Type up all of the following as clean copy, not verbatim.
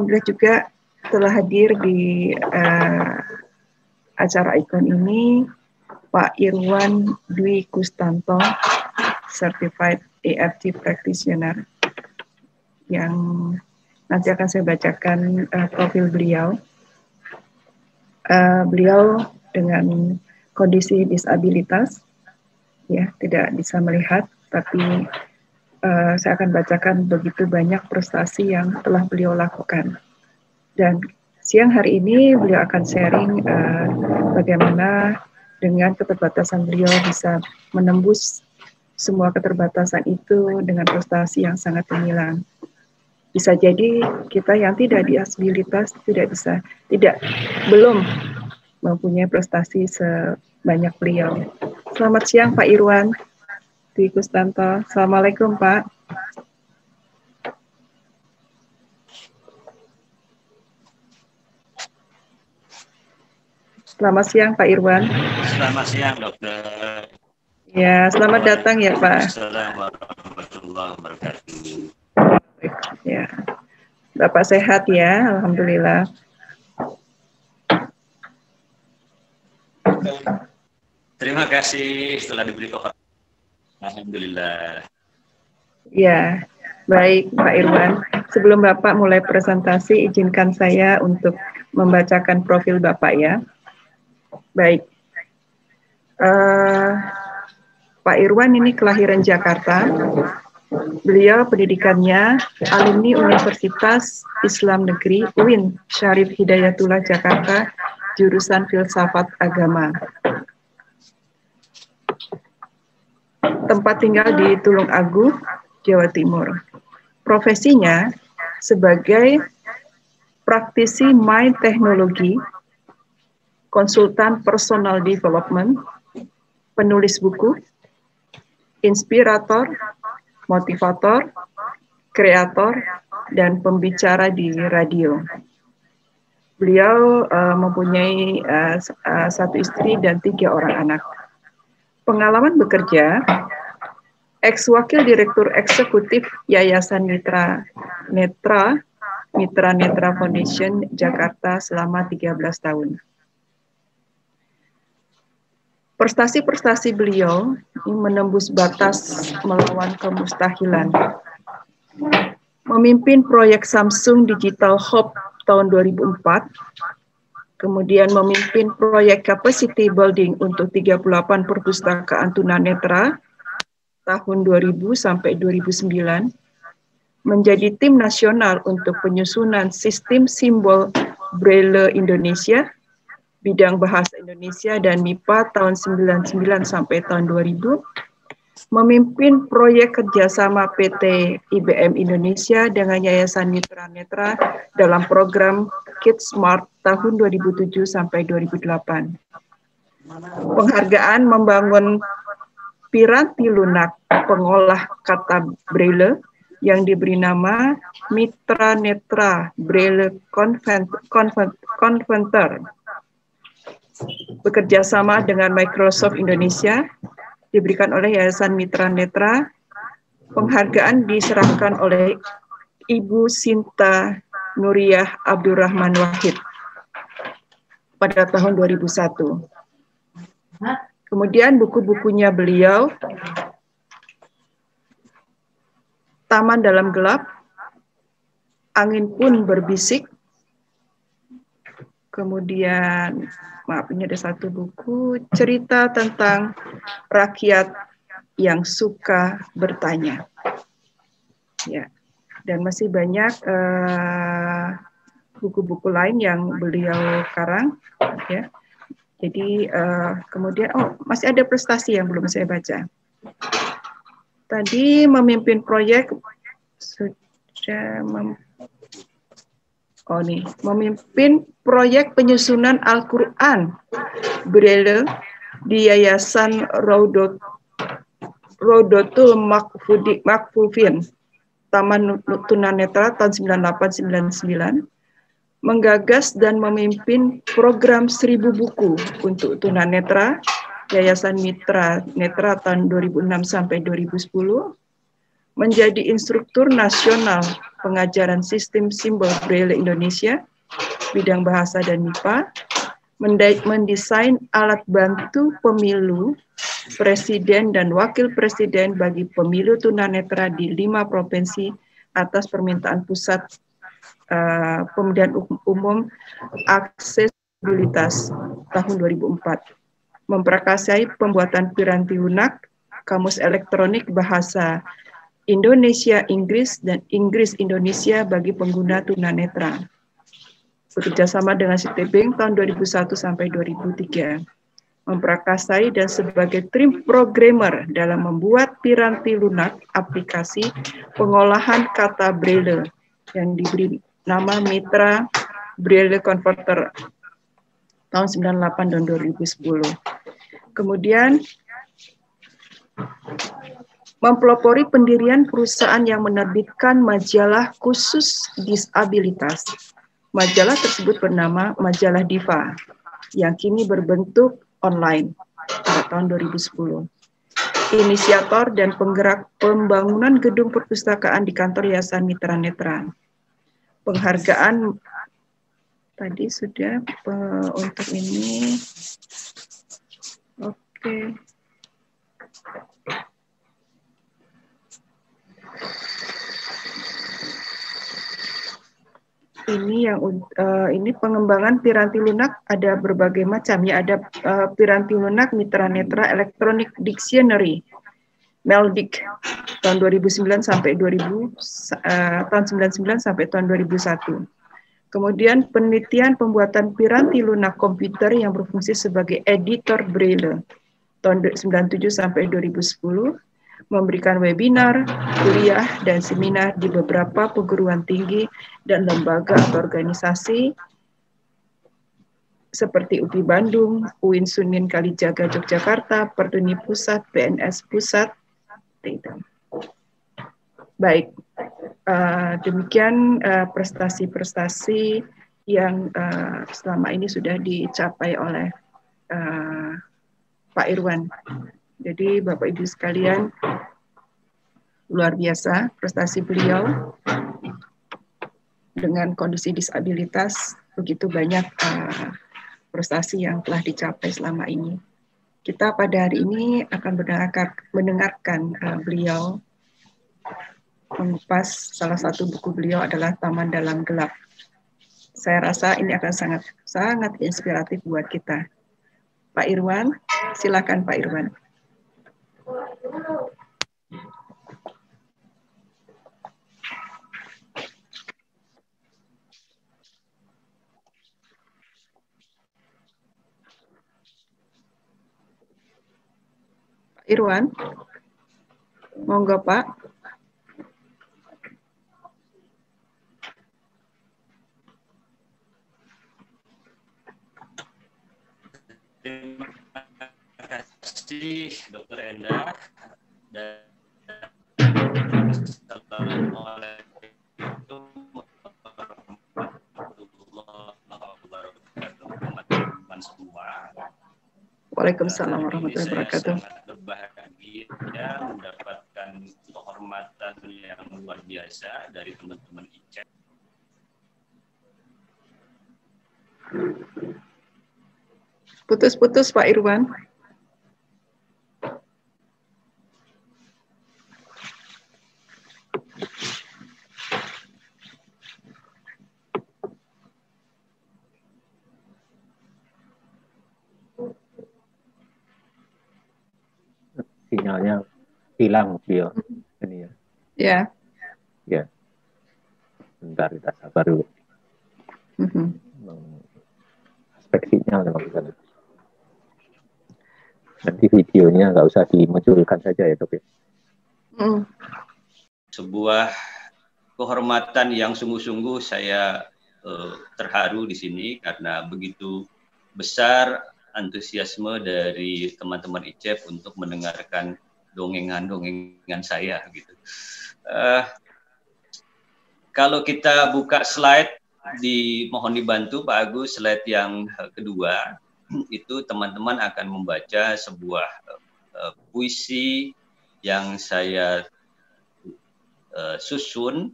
alhamdulillah juga telah hadir di acara ikon ini Pak Irwan Dwi Kustanto, Certified EFT Practitioner, yang nanti akan saya bacakan profil beliau. Beliau dengan kondisi disabilitas, ya, tidak bisa melihat, tapi saya akan bacakan begitu banyak prestasi yang telah beliau lakukan. Dan siang hari ini beliau akan sharing bagaimana dengan keterbatasan beliau bisa menembus semua keterbatasan itu dengan prestasi yang sangat gemilang. Bisa jadi kita yang tidak disabilitas belum mempunyai prestasi sebanyak beliau. Selamat siang Pak Irwan Dwi Kustanto. Assalamualaikum Pak. Selamat siang Pak Irwan. Selamat siang dokter. Ya, selamat datang ya Pak. Assalamualaikum warahmatullahi wabarakatuh. Ya, Bapak sehat ya, alhamdulillah. Terima kasih telah diberi kehormatan. Alhamdulillah. Ya, baik Pak Irwan. Sebelum Bapak mulai presentasi, izinkan saya untuk membacakan profil Bapak ya. Baik. Pak Irwan ini kelahiran Jakarta. Beliau pendidikannya alumni Universitas Islam Negeri UIN Syarif Hidayatullah Jakarta, jurusan Filsafat Agama. Tempat tinggal di Tulung Agung, Jawa Timur. Profesinya sebagai praktisi mind teknologi, konsultan personal development, penulis buku, inspirator, motivator, kreator, dan pembicara di radio. Beliau mempunyai satu istri dan 3 orang anak. Pengalaman bekerja, ex-wakil direktur eksekutif Yayasan Mitra Netra Foundation Jakarta selama 13 tahun. Prestasi-prestasi beliau menembus batas melawan kemustahilan. Memimpin proyek Samsung Digital Hub tahun 2004, kemudian memimpin proyek Capacity Building untuk 38 perpustakaan tunanetra tahun 2000 sampai 2009, menjadi tim nasional untuk penyusunan sistem simbol Braille Indonesia, bidang bahasa Indonesia dan MIPA tahun 99 sampai tahun 2000, memimpin proyek kerjasama PT IBM Indonesia dengan Yayasan Mitra Netra dalam program Kids Smart tahun 2007 sampai 2008. Penghargaan membangun piranti lunak pengolah kata Braille yang diberi nama Mitra Netra Braille Converter. Bekerja sama dengan Microsoft Indonesia, diberikan oleh Yayasan Mitra Netra. Penghargaan diserahkan oleh Ibu Sinta Nuriyah Abdurrahman Wahid pada tahun 2001. Kemudian buku-bukunya beliau, Taman Dalam Gelap, Angin Pun Berbisik, kemudian, maaf ini ada satu buku, cerita tentang rakyat yang suka bertanya. Ya, dan masih banyak buku-buku lain yang beliau karang. Ya, jadi kemudian, masih ada prestasi yang belum saya baca. Tadi memimpin proyek memimpin proyek penyusunan Al-Quran Braille di Yayasan Raudatul Makfufin Taman Tunanetra tahun 98-99, menggagas dan memimpin program 1000 buku untuk tunanetra Yayasan Mitra Netra tahun 2006 sampai 2010, menjadi instruktur nasional pengajaran sistem simbol Braille Indonesia, bidang bahasa dan MIPA, mendesain alat bantu pemilu presiden dan wakil presiden bagi pemilu tunanetra di 5 provinsi atas permintaan pusat pemilihan umum aksesibilitas tahun 2004. Memprakarsai pembuatan piranti lunak, kamus elektronik bahasa Indonesia Inggris dan Inggris Indonesia bagi pengguna tunanetra. Bekerjasama dengan Citibank tahun 2001 sampai 2003. Memprakarsai dan sebagai tim programmer dalam membuat piranti lunak aplikasi pengolahan kata Braille yang diberi nama Mitra Braille Converter tahun 98 dan 2010. Kemudian mempelopori pendirian perusahaan yang menerbitkan majalah khusus disabilitas. Majalah tersebut bernama Majalah Diva, yang kini berbentuk online pada tahun 2010. Inisiator dan penggerak pembangunan gedung perpustakaan di kantor Yayasan Mitra Netra. Penghargaan tadi sudah untuk ini. Oke. Ini pengembangan piranti lunak ada berbagai macam ya. Ada piranti lunak Mitra Netra Electronic Dictionary Meldic tahun 2009 sampai 2000 tahun 99 sampai tahun 2001. Kemudian penelitian pembuatan piranti lunak komputer yang berfungsi sebagai editor Braille tahun 97 sampai 2010. Memberikan webinar, kuliah, dan seminar di beberapa perguruan tinggi dan lembaga atau organisasi seperti UPI Bandung, UIN Sunin Kalijaga Yogyakarta, Pertuni Pusat, PNS Pusat. Baik, demikian prestasi-prestasi yang selama ini sudah dicapai oleh Pak Irwan. Jadi Bapak Ibu sekalian, luar biasa prestasi beliau dengan kondisi disabilitas, begitu banyak prestasi yang telah dicapai selama ini. Kita pada hari ini akan mendengarkan beliau mengupas salah satu buku beliau adalah Taman Dalam Gelap. Saya rasa ini akan sangat inspiratif buat kita. Pak Irwan, silakan Pak Irwan. Pak Irwan, monggo Pak. Terima kasih Dr. Enda dan Assalamualaikum warahmatullahi wabarakatuh teman-teman semua. Waalaikumsalam warahmatullahi wabarakatuh. Saya sangat berbahagia mendapatkan kehormatan yang luar biasa dari teman-teman ICEP. Putus-putus Pak Irwan. Sinyalnya hilang beliau ini ya. Ya. Ya. Bentar kita sabar dulu. Aspek sinyal memang sana. Nanti videonya nggak usah dimunculkan saja ya, Dok. Sebuah kehormatan yang sungguh-sungguh saya terharu di sini karena begitu besar antusiasme dari teman-teman ICEP untuk mendengarkan dongengan-dongengan saya gitu. Kalau kita buka slide, mohon dibantu Pak Agus, slide yang kedua, itu teman-teman akan membaca sebuah puisi yang saya susun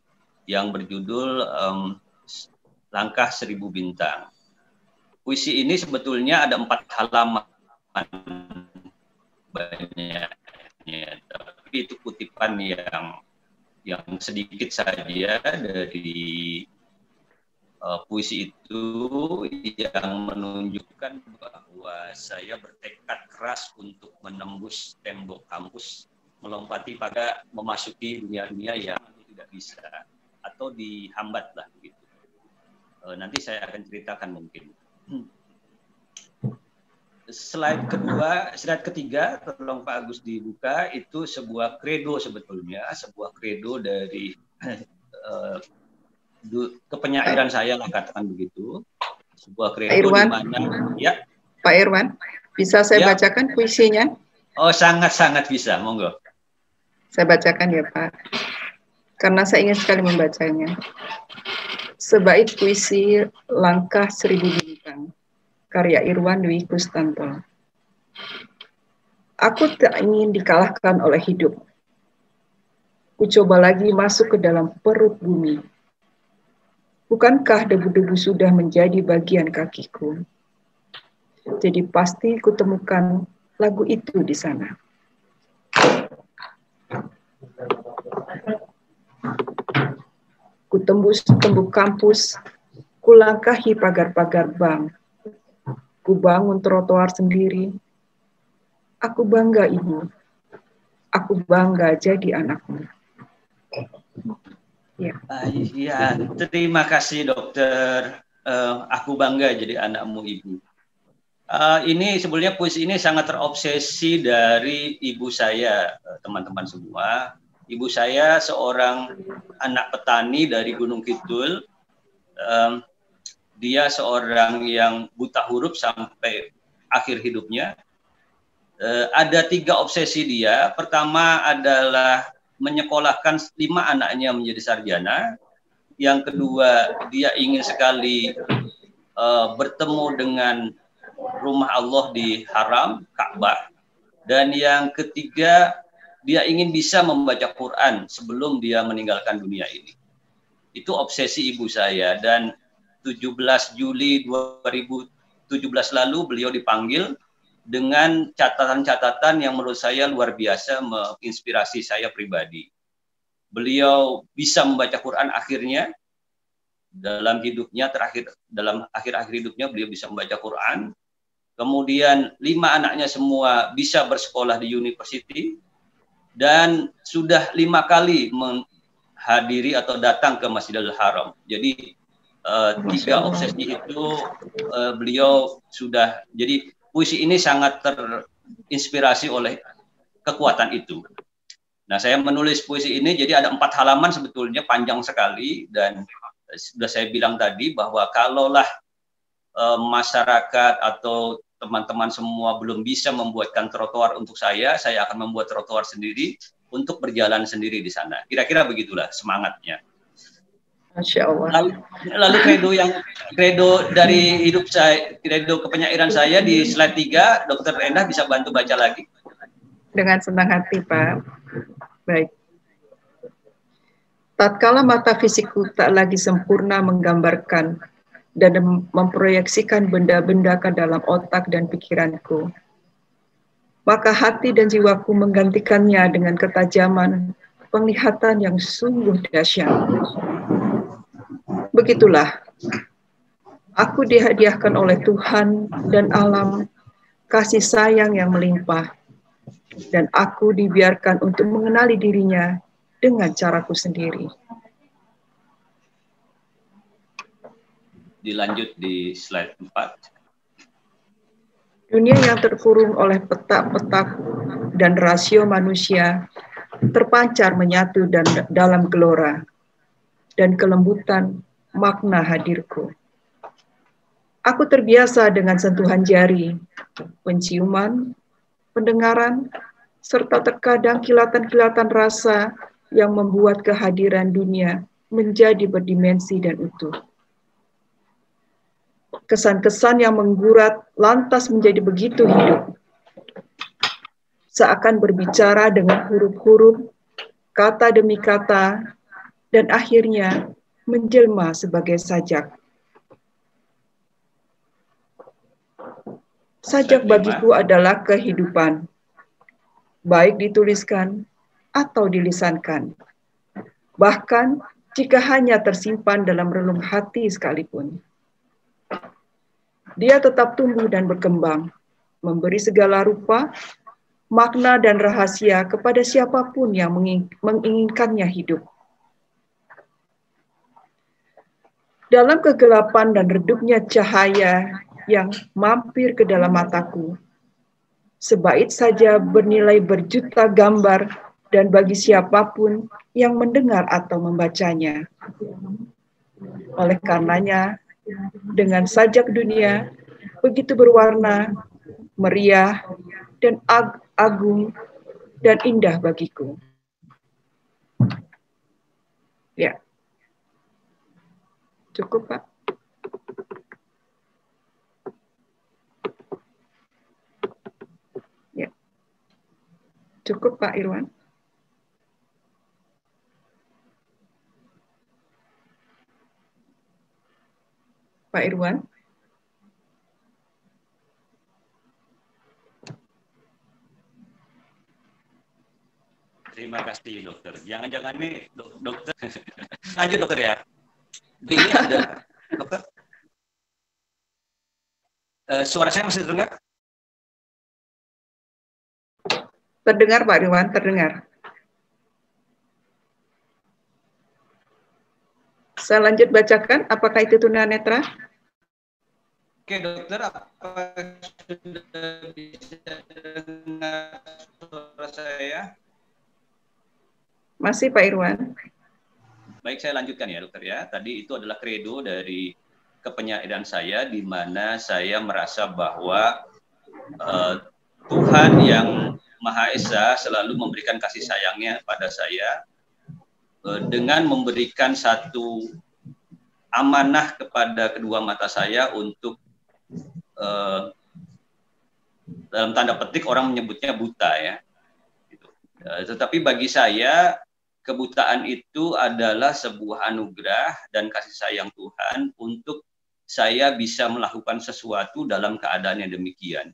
yang berjudul Langkah 1000 Bintang. Puisi ini sebetulnya ada 4 halaman banyaknya, tapi itu kutipan yang sedikit saja dari puisi itu yang menunjukkan bahwa saya bertekad keras untuk menembus tembok kampus, melompati pada memasuki dunia-dunia yang tidak bisa atau dihambat lah begitu. Nanti saya akan ceritakan mungkin. Slide ketiga, tolong Pak Agus dibuka, itu sebuah kredo sebetulnya, sebuah kredo dari kepenyairan saya lah katakan begitu. Sebuah kredo di mana ya. Pak Irwan, bisa saya bacakan puisinya? Oh, sangat-sangat bisa, monggo. Saya bacakan ya Pak, karena saya ingin sekali membacanya. Sebaik puisi Langkah 1000 Bintang, karya Irwan Dwi Kustanto. Aku tak ingin dikalahkan oleh hidup. Ku coba lagi masuk ke dalam perut bumi. Bukankah debu-debu sudah menjadi bagian kakiku? Jadi pasti ku temukan lagu itu di sana. Ku tembus tembok kampus, ku langkahi pagar-pagar bank. Ku bangun trotoar sendiri. Aku bangga ibu. Aku bangga jadi anakmu. Ya. Ya, terima kasih dokter. Aku bangga jadi anakmu ibu. Ini sebenarnya puisi ini sangat terobsesi dari ibu saya, teman-teman semua. Ibu saya seorang anak petani dari Gunung Kidul. Dia seorang yang buta huruf sampai akhir hidupnya. Ada 3 obsesi dia. Pertama adalah menyekolahkan 5 anaknya menjadi sarjana. Yang kedua, dia ingin sekali bertemu dengan rumah Allah di Haram, Ka'bah. Dan yang ketiga, dia ingin bisa membaca Quran sebelum dia meninggalkan dunia ini. Itu obsesi ibu saya. Dan 17 Juli 2017 lalu beliau dipanggil dengan catatan-catatan yang menurut saya luar biasa menginspirasi saya pribadi. Beliau bisa membaca Quran akhirnya dalam hidupnya dalam akhir-akhir hidupnya beliau bisa membaca Quran. Kemudian 5 anaknya semua bisa bersekolah di university dan sudah 5 kali menghadiri atau datang ke Masjidil Haram. Jadi 3 obsesi itu beliau sudah, jadi puisi ini sangat terinspirasi oleh kekuatan itu. Nah, saya menulis puisi ini jadi ada 4 halaman sebetulnya, panjang sekali, dan sudah saya bilang tadi bahwa kalaulah masyarakat atau teman-teman semua belum bisa membuatkan trotoar untuk saya akan membuat trotoar sendiri untuk berjalan sendiri di sana. Kira-kira begitulah semangatnya. Masya Allah. Lalu kredo dari hidup saya, kredo kepenyairan saya di slide 3, Dokter Endah bisa bantu baca lagi? Dengan senang hati, Pak. Baik. Tatkala mata fisikku tak lagi sempurna menggambarkan dan memproyeksikan benda-benda ke dalam otak dan pikiranku, maka hati dan jiwaku menggantikannya dengan ketajaman penglihatan yang sungguh dahsyat. Begitulah, aku dihadiahkan oleh Tuhan dan alam kasih sayang yang melimpah, dan aku dibiarkan untuk mengenali dirinya dengan caraku sendiri. Dilanjut di slide 4. Dunia yang terkurung oleh petak-petak dan rasio manusia terpancar menyatu dan dalam gelora dan kelembutan makna hadirku. Aku terbiasa dengan sentuhan jari, penciuman, pendengaran, serta terkadang kilatan-kilatan rasa yang membuat kehadiran dunia menjadi berdimensi dan utuh. Kesan-kesan yang menggurat lantas menjadi begitu hidup. Seakan berbicara dengan huruf-huruf, kata demi kata, dan akhirnya menjelma sebagai sajak. Sajak bagiku adalah kehidupan, baik dituliskan atau dilisankan. Bahkan jika hanya tersimpan dalam relung hati sekalipun. Dia tetap tumbuh dan berkembang, memberi segala rupa, makna dan rahasia kepada siapapun yang menginginkannya hidup. Dalam kegelapan dan redupnya cahaya yang mampir ke dalam mataku, sebaik saja bernilai berjuta gambar dan bagi siapapun yang mendengar atau membacanya. Oleh karenanya, dengan sajak dunia begitu berwarna, meriah, dan agung dan indah bagiku. Ya, cukup Pak. Ya, cukup Pak Irwan. Pak Irwan. Terima kasih dokter. Jangan-jangan nih dokter. Lanjut dokter ya. Ini ada dokter. Suara saya masih terdengar? Terdengar Pak Irwan, terdengar. Saya lanjut bacakan, apakah itu tunanetra? Oke dokter, apakah sudah bisa dengar suara saya? Masih Pak Irwan. Baik, saya lanjutkan ya dokter ya. Tadi itu adalah kredo dari kepenyairan saya, di mana saya merasa bahwa Tuhan yang Maha Esa selalu memberikan kasih sayangnya pada saya dengan memberikan satu amanah kepada kedua mata saya untuk dalam tanda petik orang menyebutnya buta ya. Tetapi bagi saya kebutaan itu adalah sebuah anugerah dan kasih sayang Tuhan untuk saya bisa melakukan sesuatu dalam keadaan yang demikian.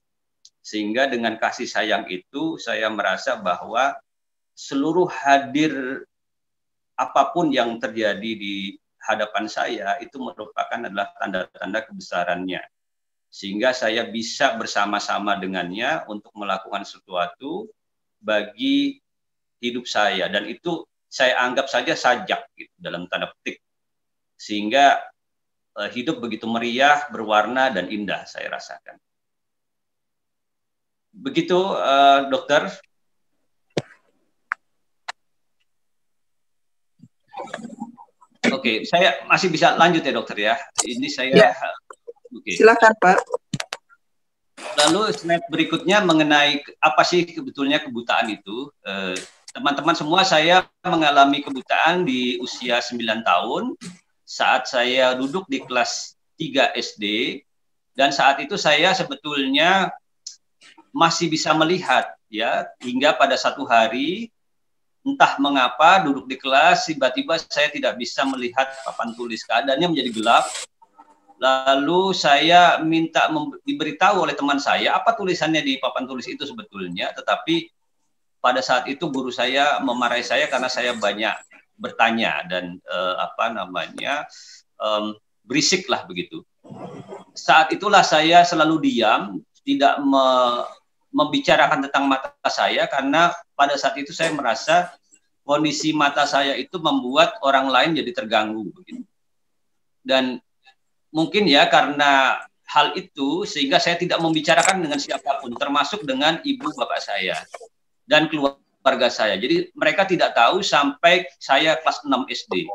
Sehingga dengan kasih sayang itu saya merasa bahwa seluruh hadir apapun yang terjadi di hadapan saya itu merupakan adalah tanda-tanda kebesarannya. Sehingga saya bisa bersama-sama dengannya untuk melakukan sesuatu bagi hidup saya. Dan itu saya anggap saja sajak gitu, dalam tanda petik. Sehingga hidup begitu meriah, berwarna, dan indah saya rasakan. Begitu dokter. Oke, saya masih bisa lanjut ya dokter ya. Ini saya ya. Silakan Pak. Lalu slide berikutnya mengenai apa sih sebetulnya kebutaan itu. Teman-teman semua, saya mengalami kebutaan di usia 9 tahun saat saya duduk di kelas 3 SD, dan saat itu saya sebetulnya masih bisa melihat ya, hingga pada satu hari entah mengapa duduk di kelas tiba-tiba saya tidak bisa melihat papan tulis, keadaannya menjadi gelap. Lalu saya minta diberitahu oleh teman saya apa tulisannya di papan tulis itu sebetulnya, tetapi pada saat itu guru saya memarahi saya karena saya banyak bertanya dan berisik lah begitu. Saat itulah saya selalu diam, tidak membicarakan tentang mata saya, karena pada saat itu saya merasa kondisi mata saya itu membuat orang lain jadi terganggu begitu. Dan mungkin ya karena hal itu sehingga saya tidak membicarakan dengan siapapun, termasuk dengan ibu bapak saya dan keluarga saya. Jadi mereka tidak tahu sampai saya kelas 6 SD.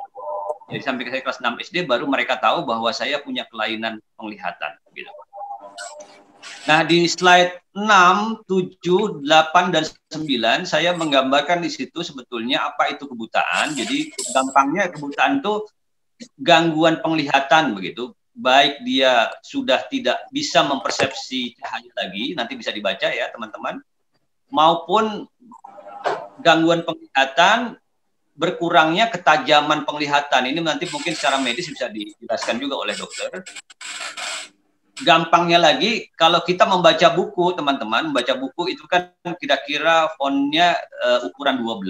Jadi sampai saya kelas 6 SD baru mereka tahu bahwa saya punya kelainan penglihatan gitu. Nah, di slide 6, 7, 8, dan 9, saya menggambarkan di situ sebetulnya apa itu kebutaan. Jadi, gampangnya kebutaan itu gangguan penglihatan begitu. Baik dia sudah tidak bisa mempersepsi cahaya lagi, nanti bisa dibaca ya teman-teman, maupun gangguan penglihatan berkurangnya ketajaman penglihatan. Ini nanti mungkin secara medis bisa dijelaskan juga oleh dokter. Gampangnya lagi, kalau kita membaca buku, teman-teman, membaca buku itu kan kira-kira fontnya ukuran 12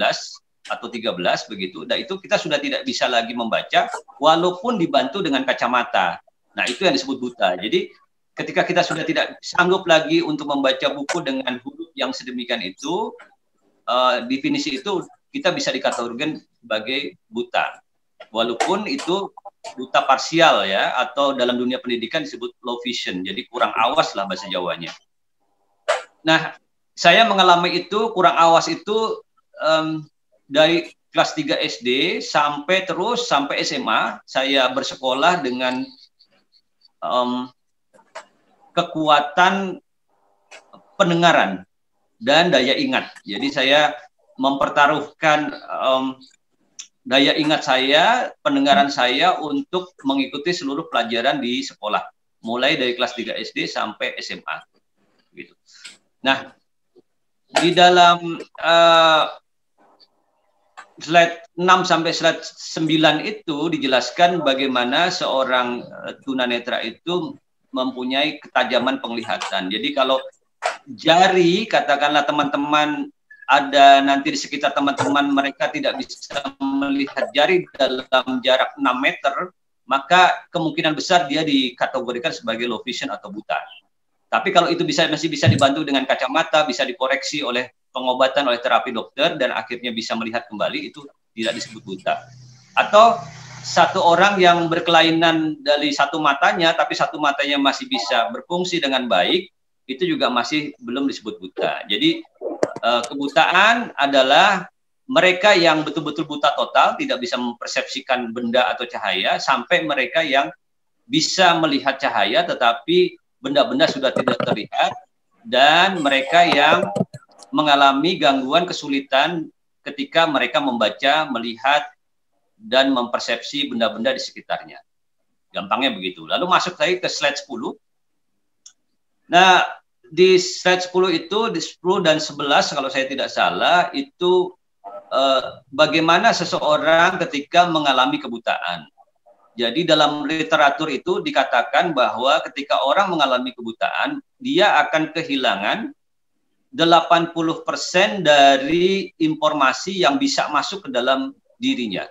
atau 13 begitu. Dan itu kita sudah tidak bisa lagi membaca walaupun dibantu dengan kacamata. Nah, itu yang disebut buta. Jadi ketika kita sudah tidak sanggup lagi untuk membaca buku dengan huruf yang sedemikian itu, definisi itu kita bisa dikategorikan sebagai buta. Walaupun itu buta parsial ya, atau dalam dunia pendidikan disebut low vision, jadi kurang awas lah bahasa Jawanya. Nah, saya mengalami itu, kurang awas itu dari kelas 3 SD sampai SMA, saya bersekolah dengan kekuatan pendengaran dan daya ingat. Jadi saya mempertaruhkan daya ingat saya, pendengaran saya untuk mengikuti seluruh pelajaran di sekolah, mulai dari kelas 3 SD sampai SMA. Gitu. Nah, di dalam slide 6 sampai slide 9 itu dijelaskan bagaimana seorang tunanetra itu mempunyai ketajaman penglihatan. Jadi kalau jari, katakanlah teman-teman ada nanti di sekitar teman-teman mereka tidak bisa melihat jari dalam jarak 6 meter, maka kemungkinan besar dia dikategorikan sebagai low vision atau buta. Tapi kalau itu masih bisa dibantu dengan kacamata, bisa dikoreksi oleh pengobatan, oleh terapi dokter, dan akhirnya bisa melihat kembali, itu tidak disebut buta. Atau satu orang yang berkelainan dari satu matanya, tapi satu matanya masih bisa berfungsi dengan baik, itu juga masih belum disebut buta. Jadi kebutaan adalah mereka yang betul-betul buta total, tidak bisa mempersepsikan benda atau cahaya, sampai mereka yang bisa melihat cahaya tetapi benda-benda sudah tidak terlihat, dan mereka yang mengalami gangguan kesulitan ketika mereka membaca, melihat, dan mempersepsi benda-benda di sekitarnya. Gampangnya begitu. Lalu masuk lagi ke slide 10. Nah, di slide 10 itu, di 10 dan 11 kalau saya tidak salah, itu bagaimana seseorang ketika mengalami kebutaan. Jadi dalam literatur itu dikatakan bahwa ketika orang mengalami kebutaan, dia akan kehilangan 80% dari informasi yang bisa masuk ke dalam dirinya.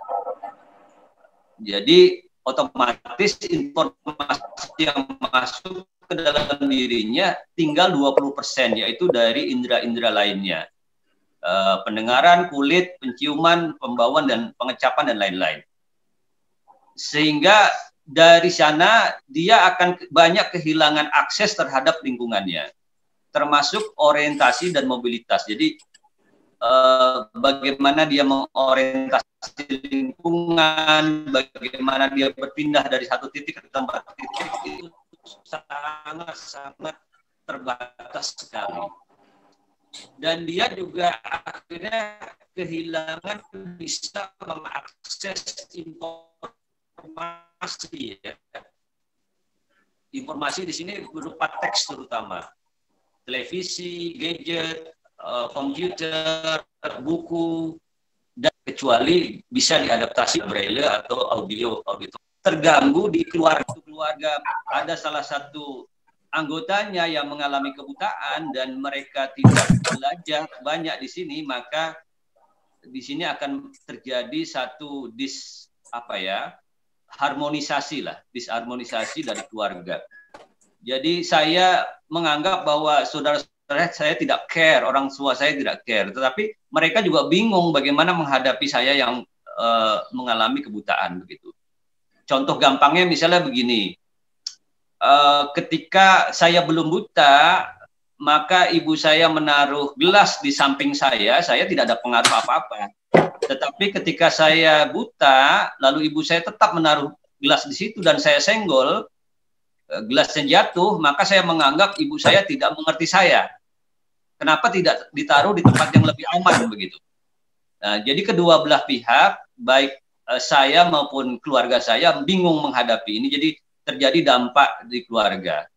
Jadi otomatis informasi yang masuk ke dalam dirinya tinggal 20%, yaitu dari indera-indera lainnya. Pendengaran, kulit, penciuman, pembauan, dan pengecapan, dan lain-lain. Sehingga dari sana dia akan banyak kehilangan akses terhadap lingkungannya, termasuk orientasi dan mobilitas. Jadi bagaimana dia mengorientasi lingkungan, bagaimana dia berpindah dari satu titik ke tempat titik, itu sangat-sangat terbatas sekali. Dan dia juga akhirnya kehilangan bisa mengakses informasi, ya. Informasi di sini berupa teks terutama, televisi, gadget, komputer, buku, dan kecuali bisa diadaptasi braille atau audio. Terganggu di keluarga. Ada salah satu anggotanya yang mengalami kebutaan dan mereka tidak belajar banyak di sini, maka di sini akan terjadi satu disharmonisasi dari keluarga. Jadi saya menganggap bahwa saudara-saudara saya tidak care, orang tua saya tidak care, tetapi mereka juga bingung bagaimana menghadapi saya yang mengalami kebutaan begitu. Contoh gampangnya misalnya begini, ketika saya belum buta, maka ibu saya menaruh gelas di samping saya tidak ada pengaruh apa-apa. Tetapi ketika saya buta, lalu ibu saya tetap menaruh gelas di situ dan saya senggol, gelasnya jatuh, maka saya menganggap ibu saya tidak mengerti saya. Kenapa tidak ditaruh di tempat yang lebih aman begitu? Nah, jadi kedua belah pihak, baik saya maupun keluarga saya bingung menghadapi ini. Jadi terjadi dampak di keluarga.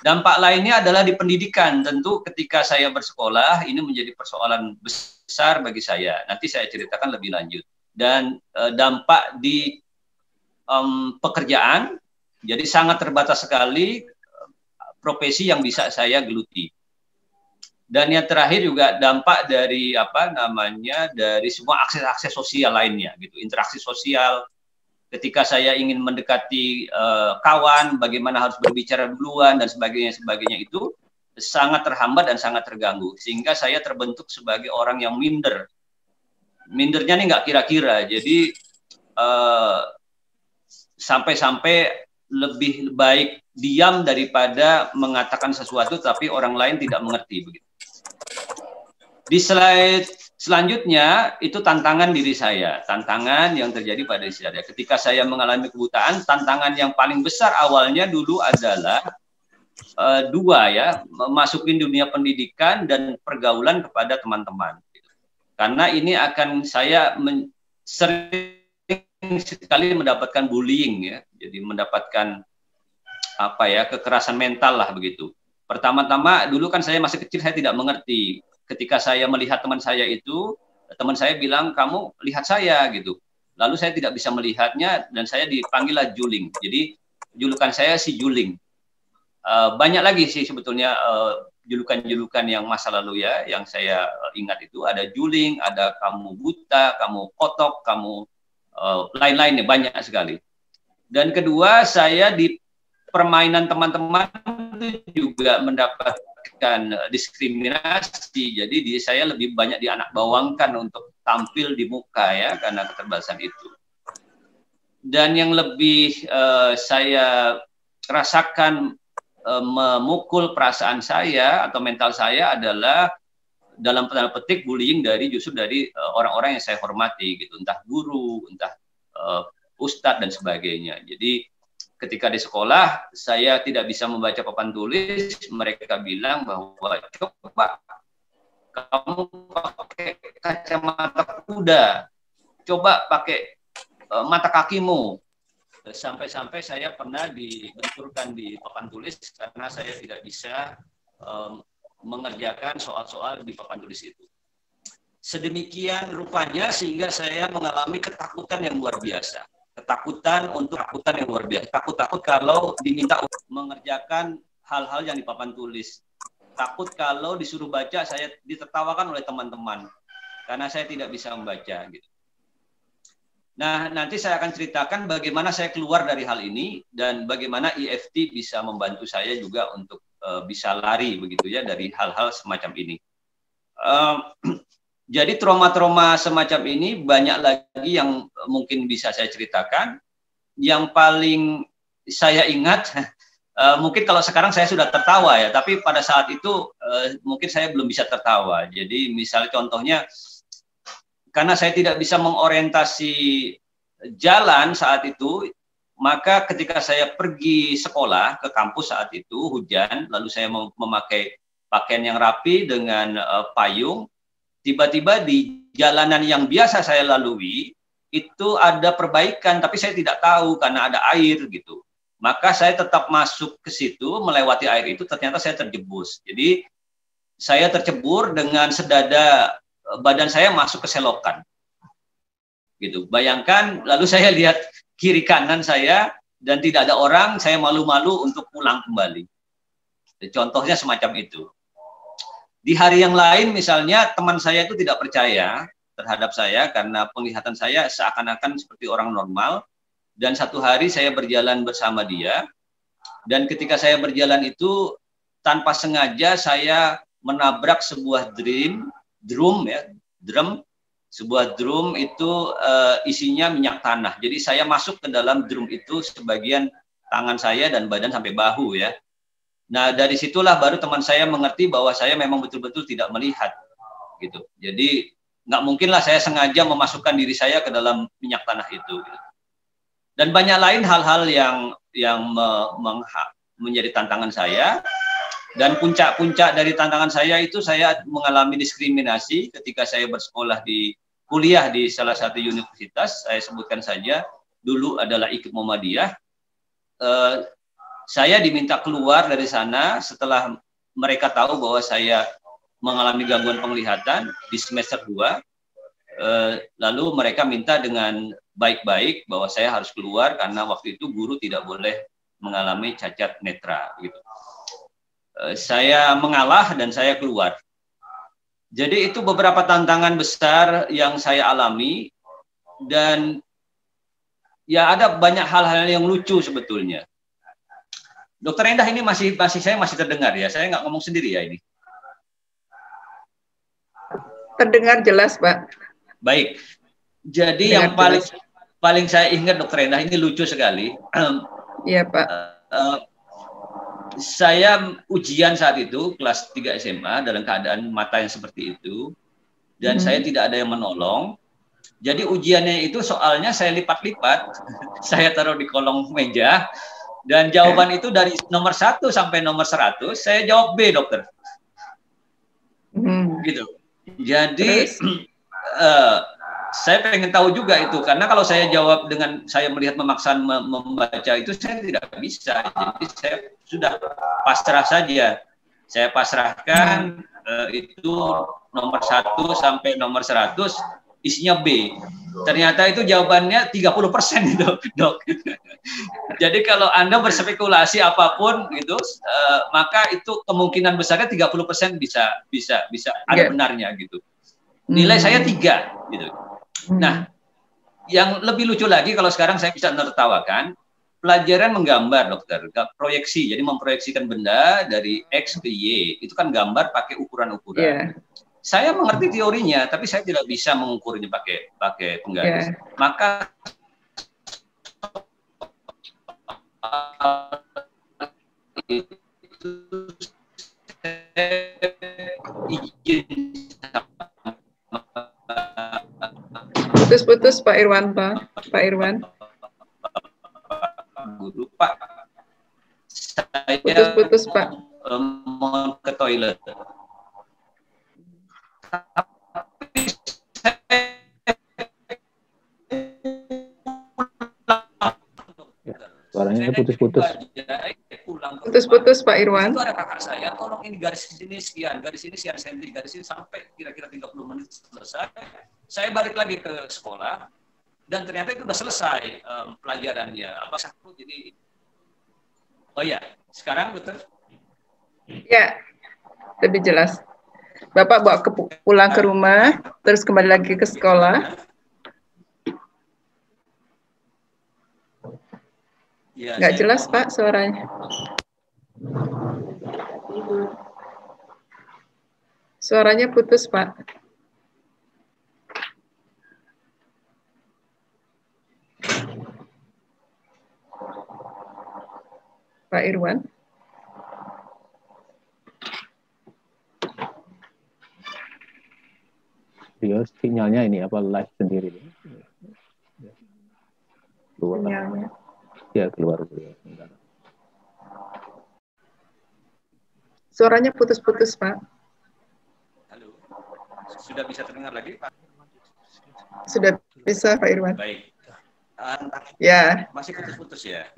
Dampak lainnya adalah di pendidikan. Tentu ketika saya bersekolah, ini menjadi persoalan besar bagi saya. Nanti saya ceritakan lebih lanjut. dan dampak di pekerjaan, jadi sangat terbatas sekali profesi yang bisa saya geluti. Dan yang terakhir juga dampak dari dari semua akses-akses sosial lainnya, gitu, interaksi sosial. Ketika saya ingin mendekati kawan, bagaimana harus berbicara duluan dan sebagainya itu sangat terhambat dan sangat terganggu, sehingga saya terbentuk sebagai orang yang minder. Mindernya nih nggak kira-kira, jadi sampai-sampai lebih baik diam daripada mengatakan sesuatu tapi orang lain tidak mengerti, begitu. Di slide selanjutnya itu tantangan diri saya, tantangan yang terjadi pada diri saya. Ketika saya mengalami kebutaan, tantangan yang paling besar awalnya dulu adalah dua ya, masukin dunia pendidikan dan pergaulan kepada teman-teman. Karena ini akan saya sering sekali mendapatkan bullying ya, jadi mendapatkan kekerasan mental lah begitu. Pertama-tama dulu kan saya masih kecil, saya tidak mengerti. Ketika saya melihat teman saya itu, teman saya bilang, kamu lihat saya gitu. Lalu saya tidak bisa melihatnya dan saya dipanggillah Juling. Jadi julukan saya si Juling. Banyak lagi sih sebetulnya julukan-julukan yang masa lalu ya, yang saya ingat itu ada Juling, ada kamu buta, kamu kotok, kamu lain-lainnya banyak sekali. Dan kedua, saya di permainan teman-teman itu juga mendapatkan diskriminasi. Jadi saya lebih banyak dianak bawangkan untuk tampil di muka ya, karena keterbatasan itu. Dan yang lebih saya rasakan memukul perasaan saya atau mental saya adalah dalam tanda petik bullying justru dari orang-orang yang saya hormati gitu, entah guru, entah ustadz dan sebagainya. Jadi ketika di sekolah saya tidak bisa membaca papan tulis, mereka bilang bahwa coba kamu pakai kacamata kuda, coba pakai mata kakimu. Sampai-sampai saya pernah dibenturkan di papan tulis karena saya tidak bisa mengerjakan soal-soal di papan tulis itu. Sedemikian rupanya sehingga saya mengalami ketakutan yang luar biasa. Ketakutan yang luar biasa. Takut kalau diminta mengerjakan hal-hal yang di papan tulis. Takut kalau disuruh baca saya ditertawakan oleh teman-teman karena saya tidak bisa membaca gitu. Nah, nanti saya akan ceritakan bagaimana saya keluar dari hal ini dan bagaimana EFT bisa membantu saya juga untuk bisa lari begitu ya dari hal-hal semacam ini. Jadi trauma-trauma semacam ini banyak lagi yang mungkin bisa saya ceritakan. Yang paling saya ingat, mungkin kalau sekarang saya sudah tertawa ya, tapi pada saat itu mungkin saya belum bisa tertawa. Jadi misalnya contohnya, karena saya tidak bisa mengorientasi jalan saat itu, maka ketika saya pergi sekolah ke kampus saat itu hujan, lalu saya memakai pakaian yang rapi dengan payung. Tiba-tiba di jalanan yang biasa saya lalui itu ada perbaikan, tapi saya tidak tahu karena ada air gitu. Maka saya tetap masuk ke situ, melewati air itu, ternyata saya terjebus. Jadi saya tercebur dengan sedada badan saya masuk ke selokan. Gitu. Bayangkan, lalu saya lihat kiri kanan saya dan tidak ada orang, saya malu-malu untuk pulang kembali. Contohnya semacam itu. Di hari yang lain misalnya teman saya itu tidak percaya terhadap saya karena penglihatan saya seakan-akan seperti orang normal, dan satu hari saya berjalan bersama dia dan ketika saya berjalan itu tanpa sengaja saya menabrak sebuah drum, sebuah drum itu isinya minyak tanah. Jadi saya masuk ke dalam drum itu sebagian tangan saya dan badan sampai bahu ya. Nah, dari situlah baru teman saya mengerti bahwa saya memang betul-betul tidak melihat, gitu. Jadi nggak mungkinlah saya sengaja memasukkan diri saya ke dalam minyak tanah itu. Gitu. Dan banyak lain hal-hal yang menjadi tantangan saya. Dan puncak-puncak dari tantangan saya itu saya mengalami diskriminasi ketika saya bersekolah kuliah di salah satu universitas. Saya sebutkan saja, dulu adalah IKIP Muhammadiyah. Saya diminta keluar dari sana setelah mereka tahu bahwa saya mengalami gangguan penglihatan di semester 2. Lalu mereka minta dengan baik-baik bahwa saya harus keluar karena waktu itu guru tidak boleh mengalami cacat netra. Gitu. Saya mengalah dan saya keluar. Jadi itu beberapa tantangan besar yang saya alami dan ya ada banyak hal-hal yang lucu sebetulnya. Dokter Endah ini saya masih terdengar ya. Saya nggak ngomong sendiri ya ini. Terdengar jelas, Pak. Baik. Jadi yang paling saya ingat Dokter Endah ini lucu sekali. Iya, Pak. Saya ujian saat itu kelas 3 SMA dalam keadaan mata yang seperti itu dan saya tidak ada yang menolong. Jadi ujiannya itu soalnya saya lipat-lipat, saya taruh di kolong meja dan jawaban itu dari nomor 1 sampai nomor 100 saya jawab B, dokter. Gitu. Jadi saya pengen tahu juga itu karena kalau saya jawab dengan saya melihat memaksa membaca itu saya tidak bisa. Jadi saya sudah pasrah saja. Saya pasrahkan itu nomor 1 sampai nomor 100 isinya B. Ternyata itu jawabannya 30% itu, Dok. Jadi kalau Anda berspekulasi apapun gitu, maka itu kemungkinan besarnya 30% bisa ada benarnya gitu. Nilai saya 3 gitu. Nah, yang lebih lucu lagi kalau sekarang saya bisa menertawakan, pelajaran menggambar, dokter, proyeksi. Jadi memproyeksikan benda dari X ke Y, itu kan gambar pakai ukuran-ukuran. Saya mengerti teorinya, tapi saya tidak bisa mengukurnya pakai penggaris. Maka itu Putus-putus Pak Irwan, Pak Irwan. Guru, Pak. Saya putus-putus, Pak. Mau ke toilet. Suaranya putus-putus. Putus-putus Pak Irwan. Itu ada kakak saya, tolong ini garis sini sekian, garis ini sekian senti, garis ini sampai kira-kira 30 menit selesai. Saya balik lagi ke sekolah dan ternyata itu sudah selesai pelajarannya. Apa satu jadi oh ya, sekarang betul? Ya, lebih jelas. Bapak bawa pulang ke rumah, terus kembali lagi ke sekolah. Ya, nggak jelas Pak suaranya. Suaranya putus Pak. Pak Irwan. Dia sinyalnya ini apa live sendiri? Keluar. Sinyalnya. Ya keluar. Suaranya putus-putus Pak. Halo, sudah bisa terdengar lagi Pak? Sudah bisa Pak Irwan. Baik. Ya. Masih putus-putus ya?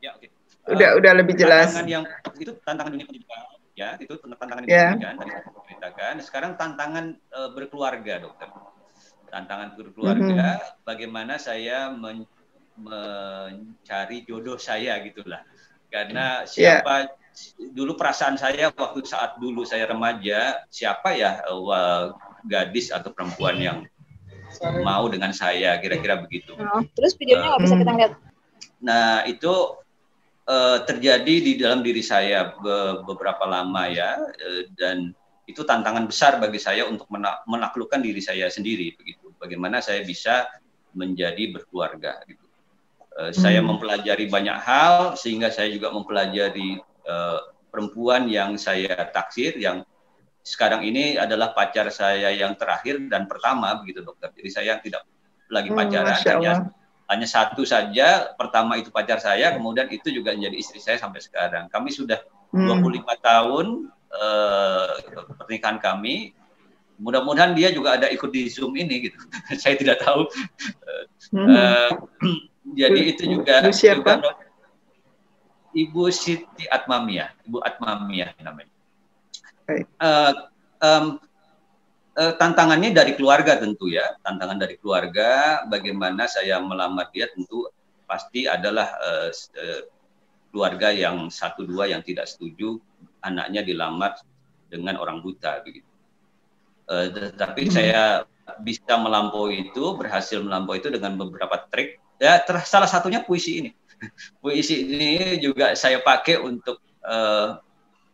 Ya oke. Udah lebih jelas. Tantangan yang itu tantangan dunia pendidikan, ya itu tantangan dunia pendidikan tadi saya ceritakan. Sekarang tantangan berkeluarga, dokter. Tantangan berkeluarga, bagaimana saya mencari jodoh saya gitulah. Karena siapa dulu perasaan saya waktu saat dulu saya remaja, siapa ya gadis atau perempuan yang mau dengan saya, kira-kira begitu. Terus videonya nggak bisa kita lihat. Nah itu terjadi di dalam diri saya beberapa lama ya, dan itu tantangan besar bagi saya untuk menaklukkan diri saya sendiri begitu. Bagaimana saya bisa menjadi berkeluarga gitu. Saya mempelajari banyak hal sehingga saya juga mempelajari perempuan yang saya taksir, yang sekarang ini adalah pacar saya yang terakhir dan pertama begitu dokter. Jadi saya tidak lagi pacaran, hanya satu saja, pertama itu pacar saya, kemudian itu juga menjadi istri saya sampai sekarang. Kami sudah 25 tahun pernikahan kami. Mudah-mudahan dia juga ada ikut di Zoom ini gitu. Saya tidak tahu. Jadi itu juga Ibu Siti Atmamiah, Ibu Atmamiah namanya. tantangannya dari keluarga tentu ya, tantangan dari keluarga. Bagaimana saya melamar dia tentu pasti adalah keluarga yang satu dua yang tidak setuju anaknya dilamar dengan orang buta begitu. Tetapi saya bisa melampaui itu, berhasil melampaui itu dengan beberapa trik. Ya, salah satunya puisi ini. Puisi ini juga saya pakai untuk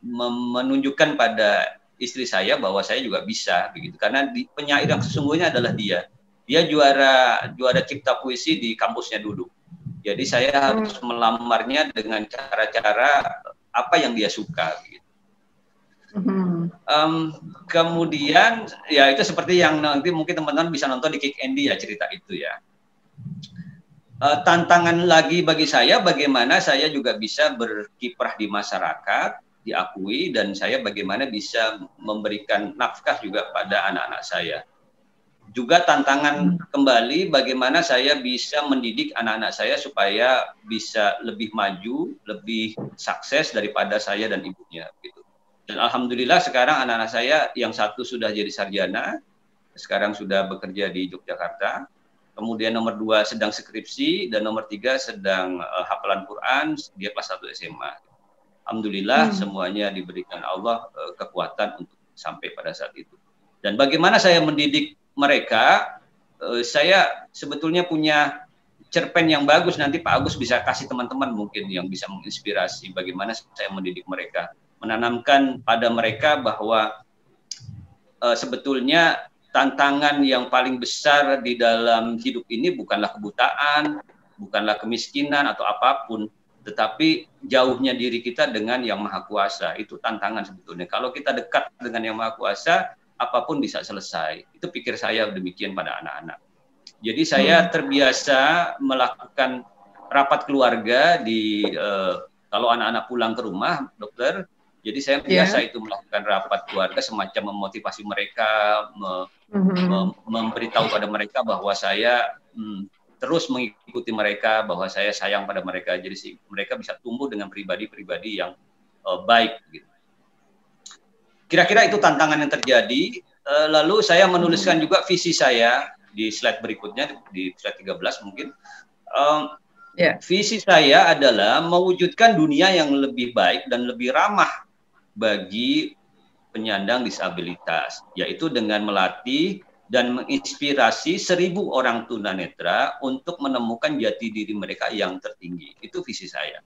menunjukkan pada istri saya bahwa saya juga bisa begitu. Karena penyair yang sesungguhnya adalah dia. Dia juara cipta puisi di kampusnya dulu. Jadi saya harus melamarnya dengan cara-cara apa yang dia suka. Gitu. Kemudian ya itu seperti yang nanti mungkin teman-teman bisa nonton di Kick Andy ya, cerita itu ya. Tantangan lagi bagi saya bagaimana saya juga bisa berkiprah di masyarakat, diakui, dan saya bagaimana bisa memberikan nafkah juga pada anak-anak saya. Juga tantangan kembali bagaimana saya bisa mendidik anak-anak saya supaya bisa lebih maju, lebih sukses daripada saya dan ibunya gitu. Dan alhamdulillah sekarang anak-anak saya yang satu sudah jadi sarjana, sekarang sudah bekerja di Yogyakarta. Kemudian nomor 2 sedang skripsi dan nomor 3 sedang hafalan Quran, dia kelas 1 SMA. Alhamdulillah semuanya diberikan Allah kekuatan untuk sampai pada saat itu. Dan bagaimana saya mendidik mereka, saya sebetulnya punya cerpen yang bagus, nanti Pak Agus bisa kasih teman-teman mungkin yang bisa menginspirasi bagaimana saya mendidik mereka, menanamkan pada mereka bahwa sebetulnya tantangan yang paling besar di dalam hidup ini bukanlah kebutaan, bukanlah kemiskinan atau apapun, tetapi jauhnya diri kita dengan Yang Maha Kuasa. Itu tantangan sebetulnya. Kalau kita dekat dengan Yang Maha Kuasa, apapun bisa selesai. Itu pikir saya demikian pada anak-anak. Jadi saya terbiasa melakukan rapat keluarga di kalau anak-anak pulang ke rumah, dokter. Jadi saya biasa itu melakukan rapat keluarga semacam memotivasi mereka, memberitahu pada mereka bahwa saya terus mengikuti mereka, bahwa saya sayang pada mereka. Jadi mereka bisa tumbuh dengan pribadi-pribadi yang baik. Gitu. Kira-kira itu tantangan yang terjadi. Lalu saya menuliskan juga visi saya di slide berikutnya, di slide 13 mungkin. Visi saya adalah mewujudkan dunia yang lebih baik dan lebih ramah bagi penyandang disabilitas, yaitu dengan melatih dan menginspirasi 1.000 orang tunanetra untuk menemukan jati diri mereka yang tertinggi. Itu visi saya.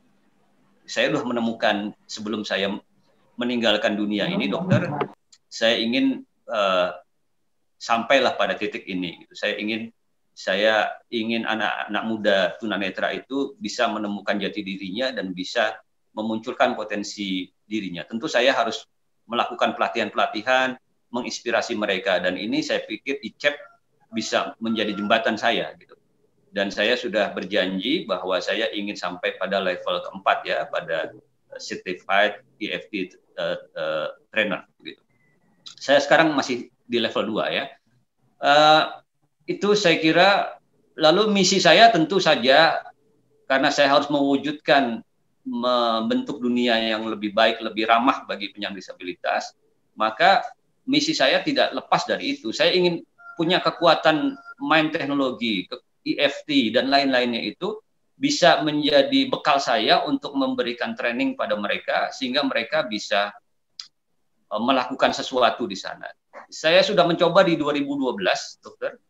Saya sudah menemukan sebelum saya meninggalkan dunia ini, dokter, saya ingin sampailah pada titik ini. Gitu. Saya ingin anak-anak muda tunanetra itu bisa menemukan jati dirinya dan bisa memunculkan potensi dirinya. Tentu saya harus melakukan pelatihan-pelatihan, menginspirasi mereka, dan ini saya pikir ICEP bisa menjadi jembatan saya. Gitu. Dan saya sudah berjanji bahwa saya ingin sampai pada level keempat ya, pada Certified EFT Trainer. Gitu. Saya sekarang masih di level 2 ya. Itu saya kira, lalu misi saya tentu saja, karena saya harus mewujudkan membentuk dunia yang lebih baik, lebih ramah bagi penyandang disabilitas, maka misi saya tidak lepas dari itu. Saya ingin punya kekuatan main teknologi, EFT, dan lain-lainnya itu bisa menjadi bekal saya untuk memberikan training pada mereka, sehingga mereka bisa melakukan sesuatu di sana. Saya sudah mencoba di 2012, dokter.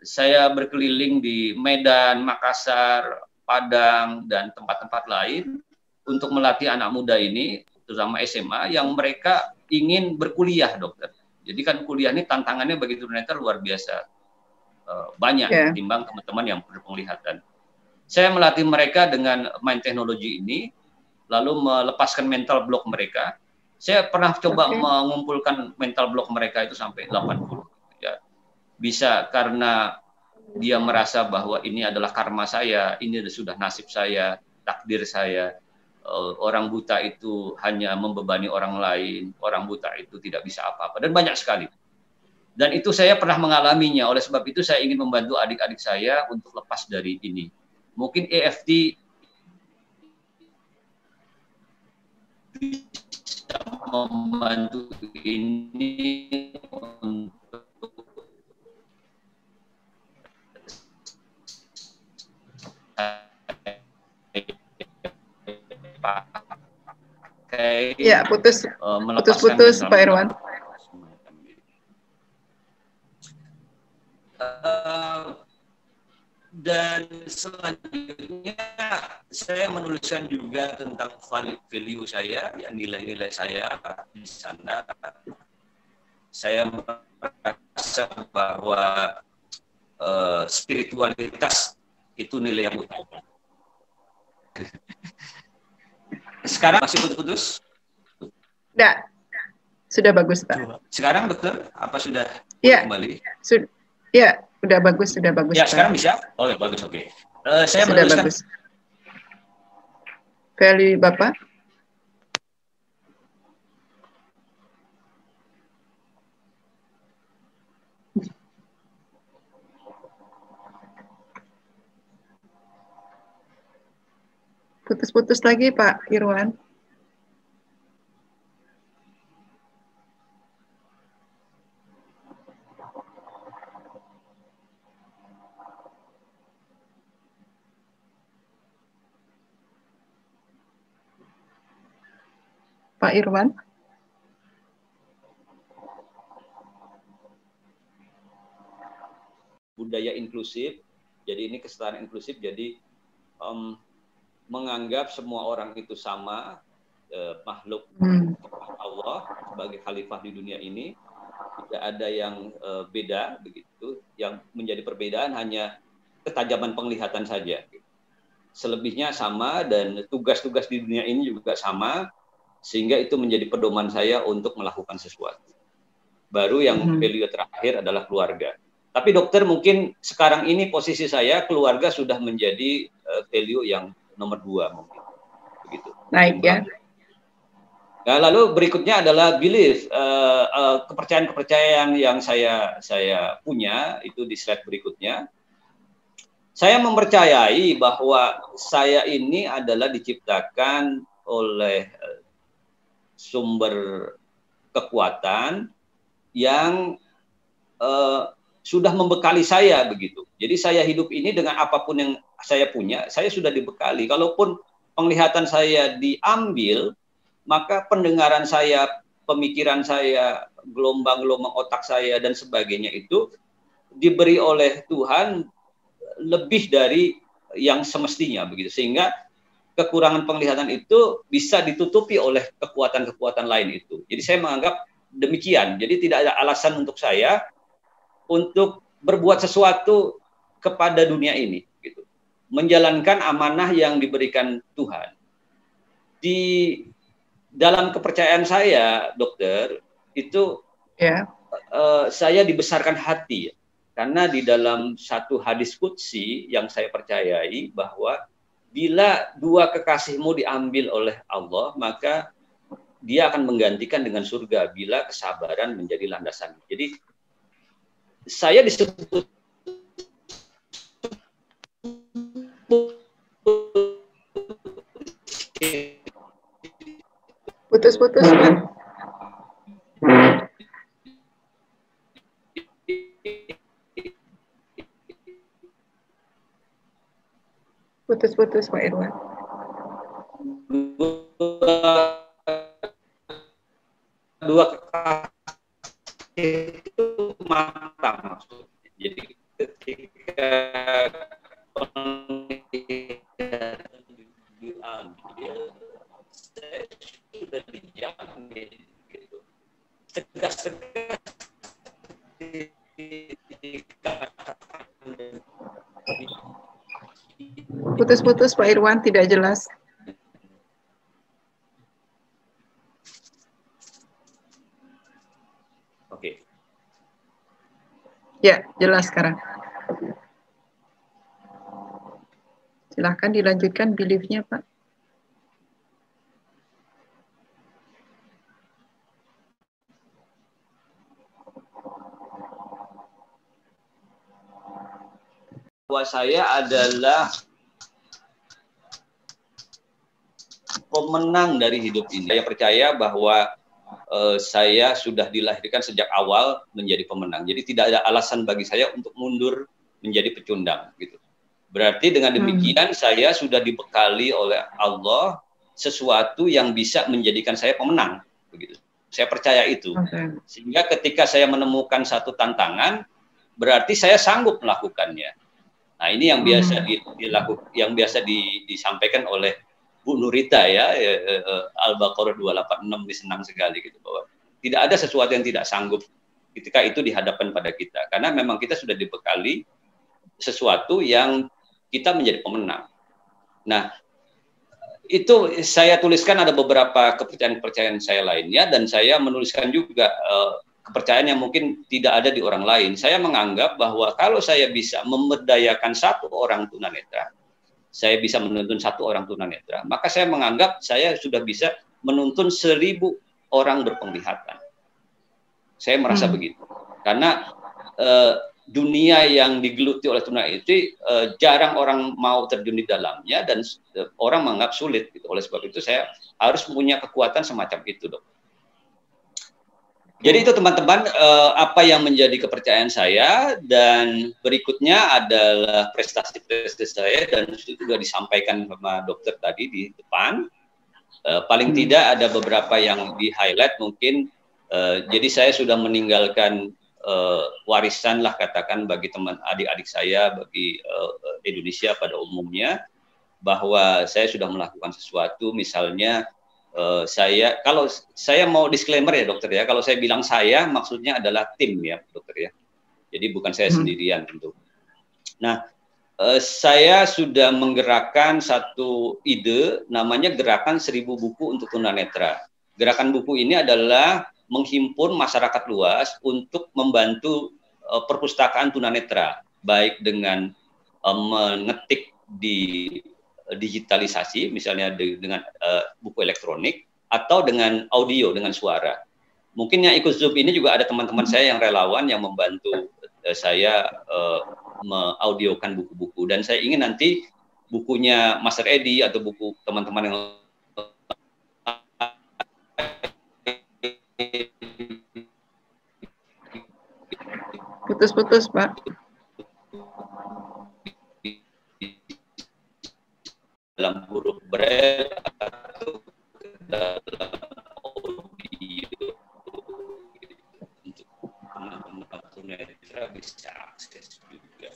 Saya berkeliling di Medan, Makassar, Padang, dan tempat-tempat lain untuk melatih anak muda ini, terutama SMA, yang mereka ingin berkuliah, dokter. Jadi kan kuliah ini tantangannya bagi tunanetra luar biasa. Banyak ketimbang teman-teman yang berpenglihatan. Saya melatih mereka dengan main teknologi ini, lalu melepaskan mental block mereka. Saya pernah coba mengumpulkan mental block mereka itu sampai 80. Ya. Bisa karena dia merasa bahwa ini adalah karma saya, ini sudah nasib saya, takdir saya. Orang buta itu hanya membebani orang lain, orang buta itu tidak bisa apa-apa, dan banyak sekali. Dan itu saya pernah mengalaminya, oleh sebab itu saya ingin membantu adik-adik saya untuk lepas dari ini. Mungkin EFT bisa membantu ini pakai Ya, melepaskan putus-putus Pak Irwan. Dan selanjutnya saya menuliskan juga tentang value saya, ya, nilai-nilai saya di sana. Saya merasa bahwa spiritualitas itu nilai yang utama. Sekarang masih putus-putus? Tidak, sudah bagus Pak. Sekarang dokter, apa sudah kembali? Ya, sudah bagus, Ya, Pak. sekarang bisa? Oh, ya, bagus, oke. Saya sudah menuliskan. Bagus. Value Bapak? Putus-putus lagi Pak Irwan. Pak Irwan. Budaya inklusif, jadi ini kesetaraan inklusif, jadi menganggap semua orang itu sama, makhluk Allah sebagai khalifah di dunia ini, tidak ada yang beda begitu, yang menjadi perbedaan hanya ketajaman penglihatan saja. Selebihnya sama dan tugas-tugas di dunia ini juga sama, sehingga itu menjadi pedoman saya untuk melakukan sesuatu. Baru yang value terakhir adalah keluarga. Tapi dokter, mungkin sekarang ini posisi saya keluarga sudah menjadi value yang nomor 2 mungkin. Begitu. Naik ya. Nah, lalu berikutnya adalah belief, kepercayaan-kepercayaan yang saya punya itu di slide berikutnya. Saya mempercayai bahwa saya ini adalah diciptakan oleh sumber kekuatan yang sudah membekali saya begitu. Jadi saya hidup ini dengan apapun yang saya punya, saya sudah dibekali. Kalaupun penglihatan saya diambil, maka pendengaran saya, pemikiran saya, gelombang-gelombang otak saya dan sebagainya itu diberi oleh Tuhan lebih dari yang semestinya begitu. Sehingga kekurangan penglihatan itu bisa ditutupi oleh kekuatan-kekuatan lain itu. Jadi saya menganggap demikian. Jadi tidak ada alasan untuk saya untuk berbuat sesuatu kepada dunia ini, gitu. Menjalankan amanah yang diberikan Tuhan. Di dalam kepercayaan saya, dokter, itu saya dibesarkan hati, karena di dalam satu hadis qudsi yang saya percayai bahwa bila 2 kekasihmu diambil oleh Allah, maka Dia akan menggantikan dengan surga bila kesabaran menjadi landasan. Jadi saya disebut putus-putus Pak. Putus-putus Pak Irwan. Dua kekasih itu mata maksudnya. Jadi ketika diambil, saya sudah dijamin gitu. Tegas-tegas Putus-putus Pak Irwan, tidak jelas. Oke. Ya, jelas sekarang. Silahkan dilanjutkan beliefnya Pak. Bahwa saya adalah pemenang dari hidup ini. Saya percaya bahwa saya sudah dilahirkan sejak awal menjadi pemenang. Jadi tidak ada alasan bagi saya untuk mundur menjadi pecundang gitu. Berarti dengan demikian saya sudah dibekali oleh Allah sesuatu yang bisa menjadikan saya pemenang, begitu. Saya percaya itu. Sehingga ketika saya menemukan satu tantangan, berarti saya sanggup melakukannya. Nah, ini yang biasa disampaikan oleh Bu Nurita ya, Al-Baqarah 286 disenang sekali gitu, bahwa tidak ada sesuatu yang tidak sanggup ketika itu dihadapkan pada kita, karena memang kita sudah dibekali sesuatu yang kita menjadi pemenang. Nah, itu saya tuliskan ada beberapa kepercayaan-kepercayaan saya lainnya, dan saya menuliskan juga kepercayaan yang mungkin tidak ada di orang lain. Saya menganggap bahwa kalau saya bisa memberdayakan satu orang tunanetra, saya bisa menuntun satu orang tunanetra, maka saya menganggap saya sudah bisa menuntun 1000 orang berpenglihatan. Saya merasa begitu, karena dunia yang digeluti oleh tunanetra itu jarang orang mau terjun di dalamnya, dan orang menganggap sulit gitu. Oleh sebab itu saya harus punya kekuatan semacam itu, Dok. Jadi itu teman-teman apa yang menjadi kepercayaan saya, dan berikutnya adalah prestasi-prestasi saya, dan itu sudah disampaikan sama dokter tadi di depan. Paling tidak ada beberapa yang di-highlight mungkin. Jadi saya sudah meninggalkan warisan lah katakan bagi teman adik-adik saya, bagi Indonesia pada umumnya, bahwa saya sudah melakukan sesuatu. Misalnya kalau saya mau disclaimer ya dokter ya, kalau saya bilang saya maksudnya adalah tim ya dokter ya, jadi bukan saya sendirian tentu. Nah, saya sudah menggerakkan satu ide namanya Gerakan 1000 Buku untuk Tunanetra. Gerakan buku ini adalah menghimpun masyarakat luas untuk membantu perpustakaan tunanetra, baik dengan mengetik di digitalisasi, misalnya dengan buku elektronik, atau dengan audio, dengan suara. Mungkin yang ikut Zoom ini juga ada teman-teman saya yang relawan yang membantu saya mengaudiokan buku-buku, dan saya ingin nanti bukunya Master Edi atau buku teman-teman yang putus-putus, Pak. Dalam huruf braille atau dalam audio untuk teman-teman tunanetra bisa akses juga.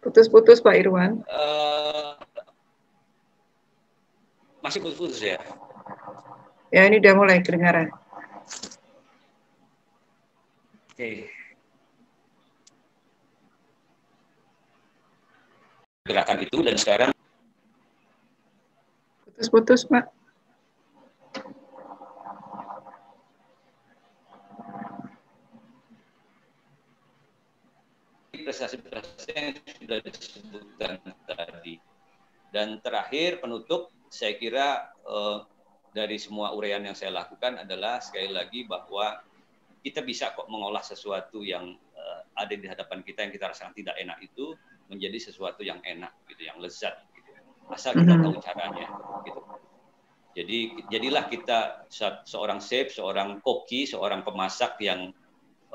Putus-putus, Pak Irwan. Masih putus-putus ya? Ya, ini udah mulai kedengaran. Oke. Gerakan itu, dan sekarang putus-putus, Pak. prestasi-prestasi yang sudah disebutkan tadi. Dan terakhir penutup, saya kira dari semua uraian yang saya lakukan adalah sekali lagi bahwa kita bisa kok mengolah sesuatu yang ada di hadapan kita yang kita rasakan tidak enak itu menjadi sesuatu yang enak, gitu, yang lezat, gitu. Asal kita tahu caranya, gitu. Jadi jadilah kita seorang chef, seorang koki, seorang pemasak yang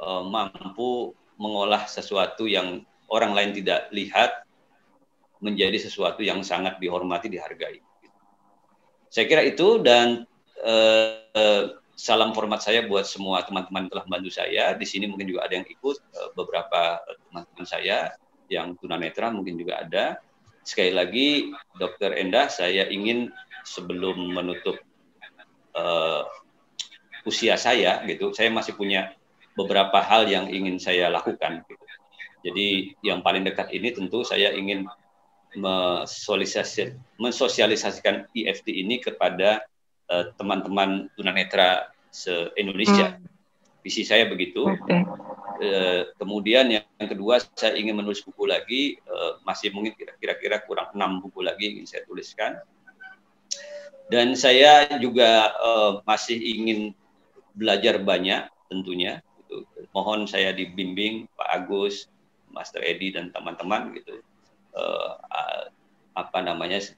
mampu mengolah sesuatu yang orang lain tidak lihat menjadi sesuatu yang sangat dihormati, dihargai. Saya kira itu, dan salam hormat saya buat semua teman-teman yang telah membantu saya. Di sini mungkin juga ada yang ikut, beberapa teman-teman saya yang tunanetra mungkin juga ada. Sekali lagi, Dr. Endah, saya ingin sebelum menutup usia saya, gitu, saya masih punya beberapa hal yang ingin saya lakukan. Gitu. Jadi yang paling dekat ini tentu saya ingin mensosialisasikan EFT ini kepada teman-teman tunanetra se-Indonesia. Visi saya begitu. Kemudian yang kedua, saya ingin menulis buku lagi, masih mungkin kira-kira kurang 6 buku lagi ingin saya tuliskan. Dan saya juga masih ingin belajar banyak tentunya. Gitu. Mohon saya dibimbing Pak Agus, Master Edi dan teman-teman gitu.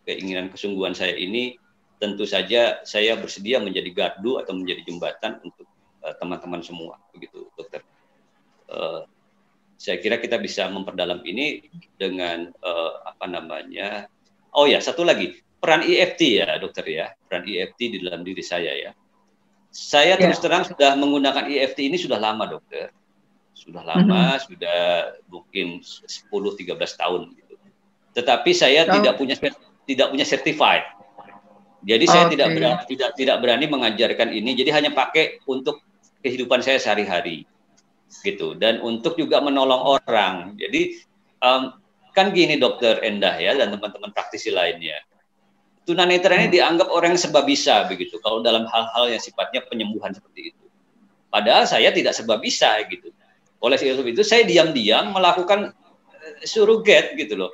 Keinginan kesungguhan saya ini tentu saja saya bersedia menjadi gardu atau menjadi jembatan untuk teman-teman semua, begitu dokter. Saya kira kita bisa memperdalam ini dengan Oh ya, satu lagi, peran EFT ya dokter ya, peran EFT di dalam diri saya ya. Saya terus terang sudah menggunakan EFT ini sudah lama dokter. Sudah lama, sudah mungkin 10-13 tahun gitu. Tetapi saya tidak punya certified. Jadi saya tidak berani mengajarkan ini, jadi hanya pakai untuk kehidupan saya sehari-hari gitu, dan untuk juga menolong orang. Jadi kan gini dokter Endah ya, dan teman-teman praktisi lainnya, tunanetra ini dianggap orang yang serba bisa begitu kalau dalam hal-hal yang sifatnya penyembuhan seperti itu. Padahal saya tidak serba bisa gitu. Oleh sebab itu saya diam-diam melakukan surrogate gitu loh.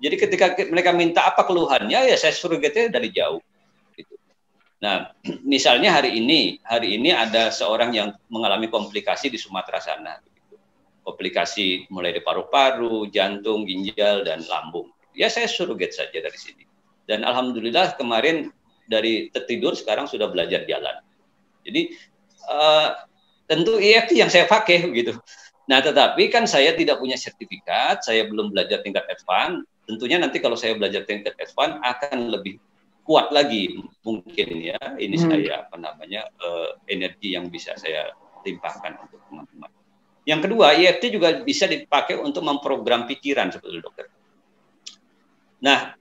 Jadi ketika mereka minta apa keluhannya, ya saya surrogate dari jauh gitu. Nah, misalnya hari ini ada seorang yang mengalami komplikasi di Sumatera sana gitu. Komplikasi mulai dari paru-paru, jantung, ginjal, dan lambung. Ya saya surrogate saja dari sini. Dan alhamdulillah kemarin dari tertidur sekarang sudah belajar jalan. Jadi tentu EFT yang saya pakai gitu. Nah, tetapi kan saya tidak punya sertifikat, saya belum belajar tingkat advance. Tentunya nanti kalau saya belajar tingkat advance akan lebih kuat lagi mungkin ya. Ini saya energi yang bisa saya limpahkan untuk teman-teman. Yang kedua, EFT juga bisa dipakai untuk memprogram pikiran seperti dokter. Nah,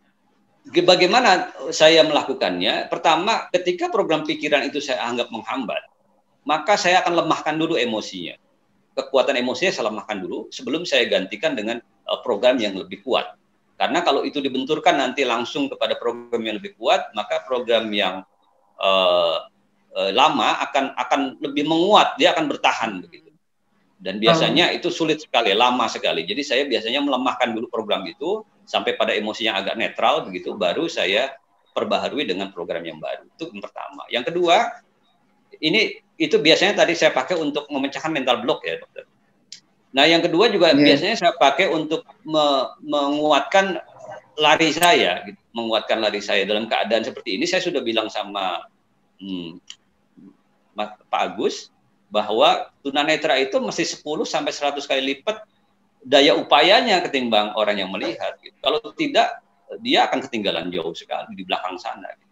bagaimana saya melakukannya? Pertama, ketika program pikiran itu saya anggap menghambat, maka saya akan lemahkan dulu emosinya. Kekuatan emosinya saya lemahkan dulu sebelum saya gantikan dengan program yang lebih kuat. Karena kalau itu dibenturkan nanti langsung kepada program yang lebih kuat, maka program yang lama akan lebih menguat, dia akan bertahan begitu. Dan biasanya itu sulit sekali, lama sekali. Jadi saya biasanya melemahkan dulu program itu sampai pada emosinya agak netral begitu, baru saya perbaharui dengan program yang baru. Itu yang pertama. Yang kedua, itu biasanya tadi saya pakai untuk memecahkan mental block ya dokter. Nah yang kedua juga biasanya saya pakai untuk menguatkan lari saya, gitu. Menguatkan lari saya dalam keadaan seperti ini. Saya sudah bilang sama Pak Agus bahwa tunanetra itu mesti 10-100 kali lipat daya upayanya ketimbang orang yang melihat. Gitu. Kalau tidak, dia akan ketinggalan jauh sekali di belakang sana. Gitu.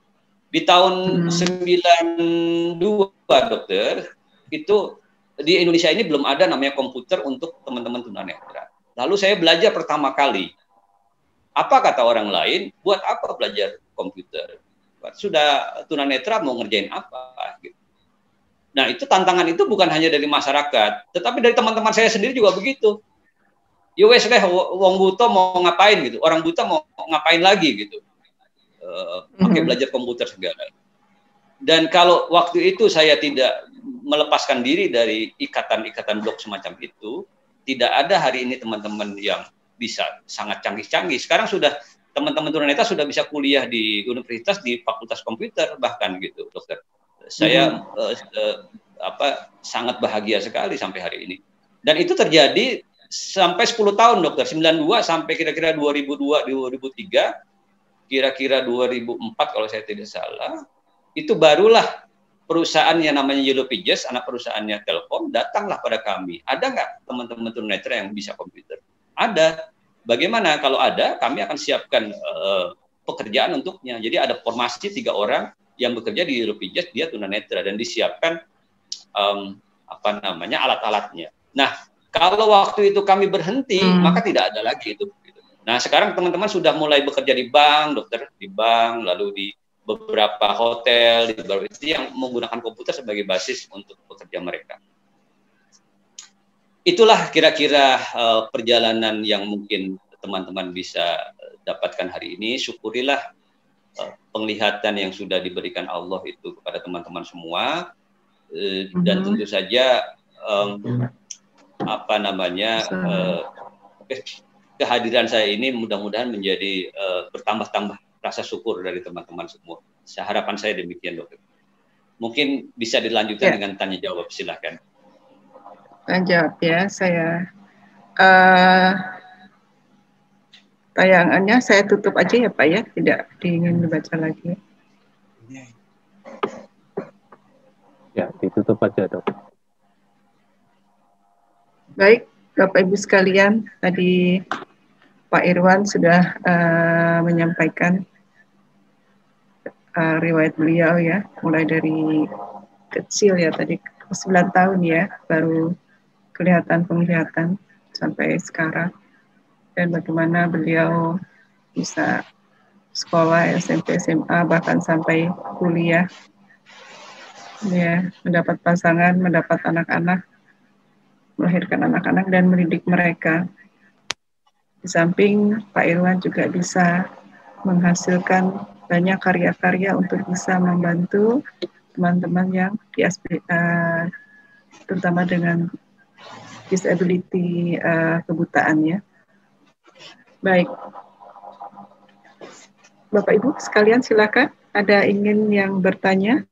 Di tahun 92 dokter, itu di Indonesia ini belum ada namanya komputer untuk teman-teman tunanetra. Lalu saya belajar pertama kali. Apa kata orang lain? Buat apa belajar komputer? Sudah tunanetra mau ngerjain apa? Gitu. Nah itu tantangan itu bukan hanya dari masyarakat, tetapi dari teman-teman saya sendiri juga begitu. Ya wes deh, wong buta mau ngapain gitu, orang buta mau ngapain lagi gitu, pakai belajar komputer segala. Dan kalau waktu itu saya tidak melepaskan diri dari ikatan-ikatan blok semacam itu, tidak ada hari ini teman-teman yang bisa sangat canggih-canggih. Sekarang sudah teman-teman tunanetra sudah bisa kuliah di universitas, di fakultas komputer bahkan gitu, dokter. Saya sangat bahagia sekali sampai hari ini. Dan itu terjadi sampai 10 tahun dokter, 92 sampai kira-kira 2002, 2003, kira-kira 2004 kalau saya tidak salah, itu barulah perusahaan yang namanya Yellow Pages, anak perusahaannya Telkom, datanglah pada kami. Ada nggak teman-teman tunanetra yang bisa komputer? Ada. Bagaimana? Kalau ada, kami akan siapkan pekerjaan untuknya. Jadi ada formasi 3 orang yang bekerja di Yellow Pages, dia tunanetra, dan disiapkan alat-alatnya. Nah, kalau waktu itu kami berhenti, maka tidak ada lagi itu. Nah, sekarang teman-teman sudah mulai bekerja di bank, dokter, di bank, lalu di beberapa hotel, di beberapa itu yang menggunakan komputer sebagai basis untuk bekerja mereka. Itulah kira-kira perjalanan yang mungkin teman-teman bisa dapatkan hari ini. Syukurilah penglihatan yang sudah diberikan Allah itu kepada teman-teman semua, dan tentu saja kehadiran saya ini mudah-mudahan menjadi bertambah-tambah rasa syukur dari teman-teman semua. Harapan saya demikian, dokter. Mungkin bisa dilanjutkan dengan tanya jawab, silakan. Jawab ya, saya tayangannya saya tutup aja ya Pak ya, tidak ingin dibaca lagi. Ya, ditutup aja dok. Baik, Bapak Ibu sekalian, tadi Pak Irwan sudah menyampaikan riwayat beliau ya, mulai dari kecil ya, tadi 9 tahun ya baru penglihatan sampai sekarang, dan bagaimana beliau bisa sekolah SMP, SMA, bahkan sampai kuliah ya, mendapat pasangan, mendapat anak-anak, melahirkan anak-anak dan mendidik mereka. Di samping Pak Irwan juga bisa menghasilkan banyak karya-karya untuk bisa membantu teman-teman yang terutama dengan disability, kebutaan ya. Baik, Bapak Ibu sekalian silakan, ada ingin yang bertanya?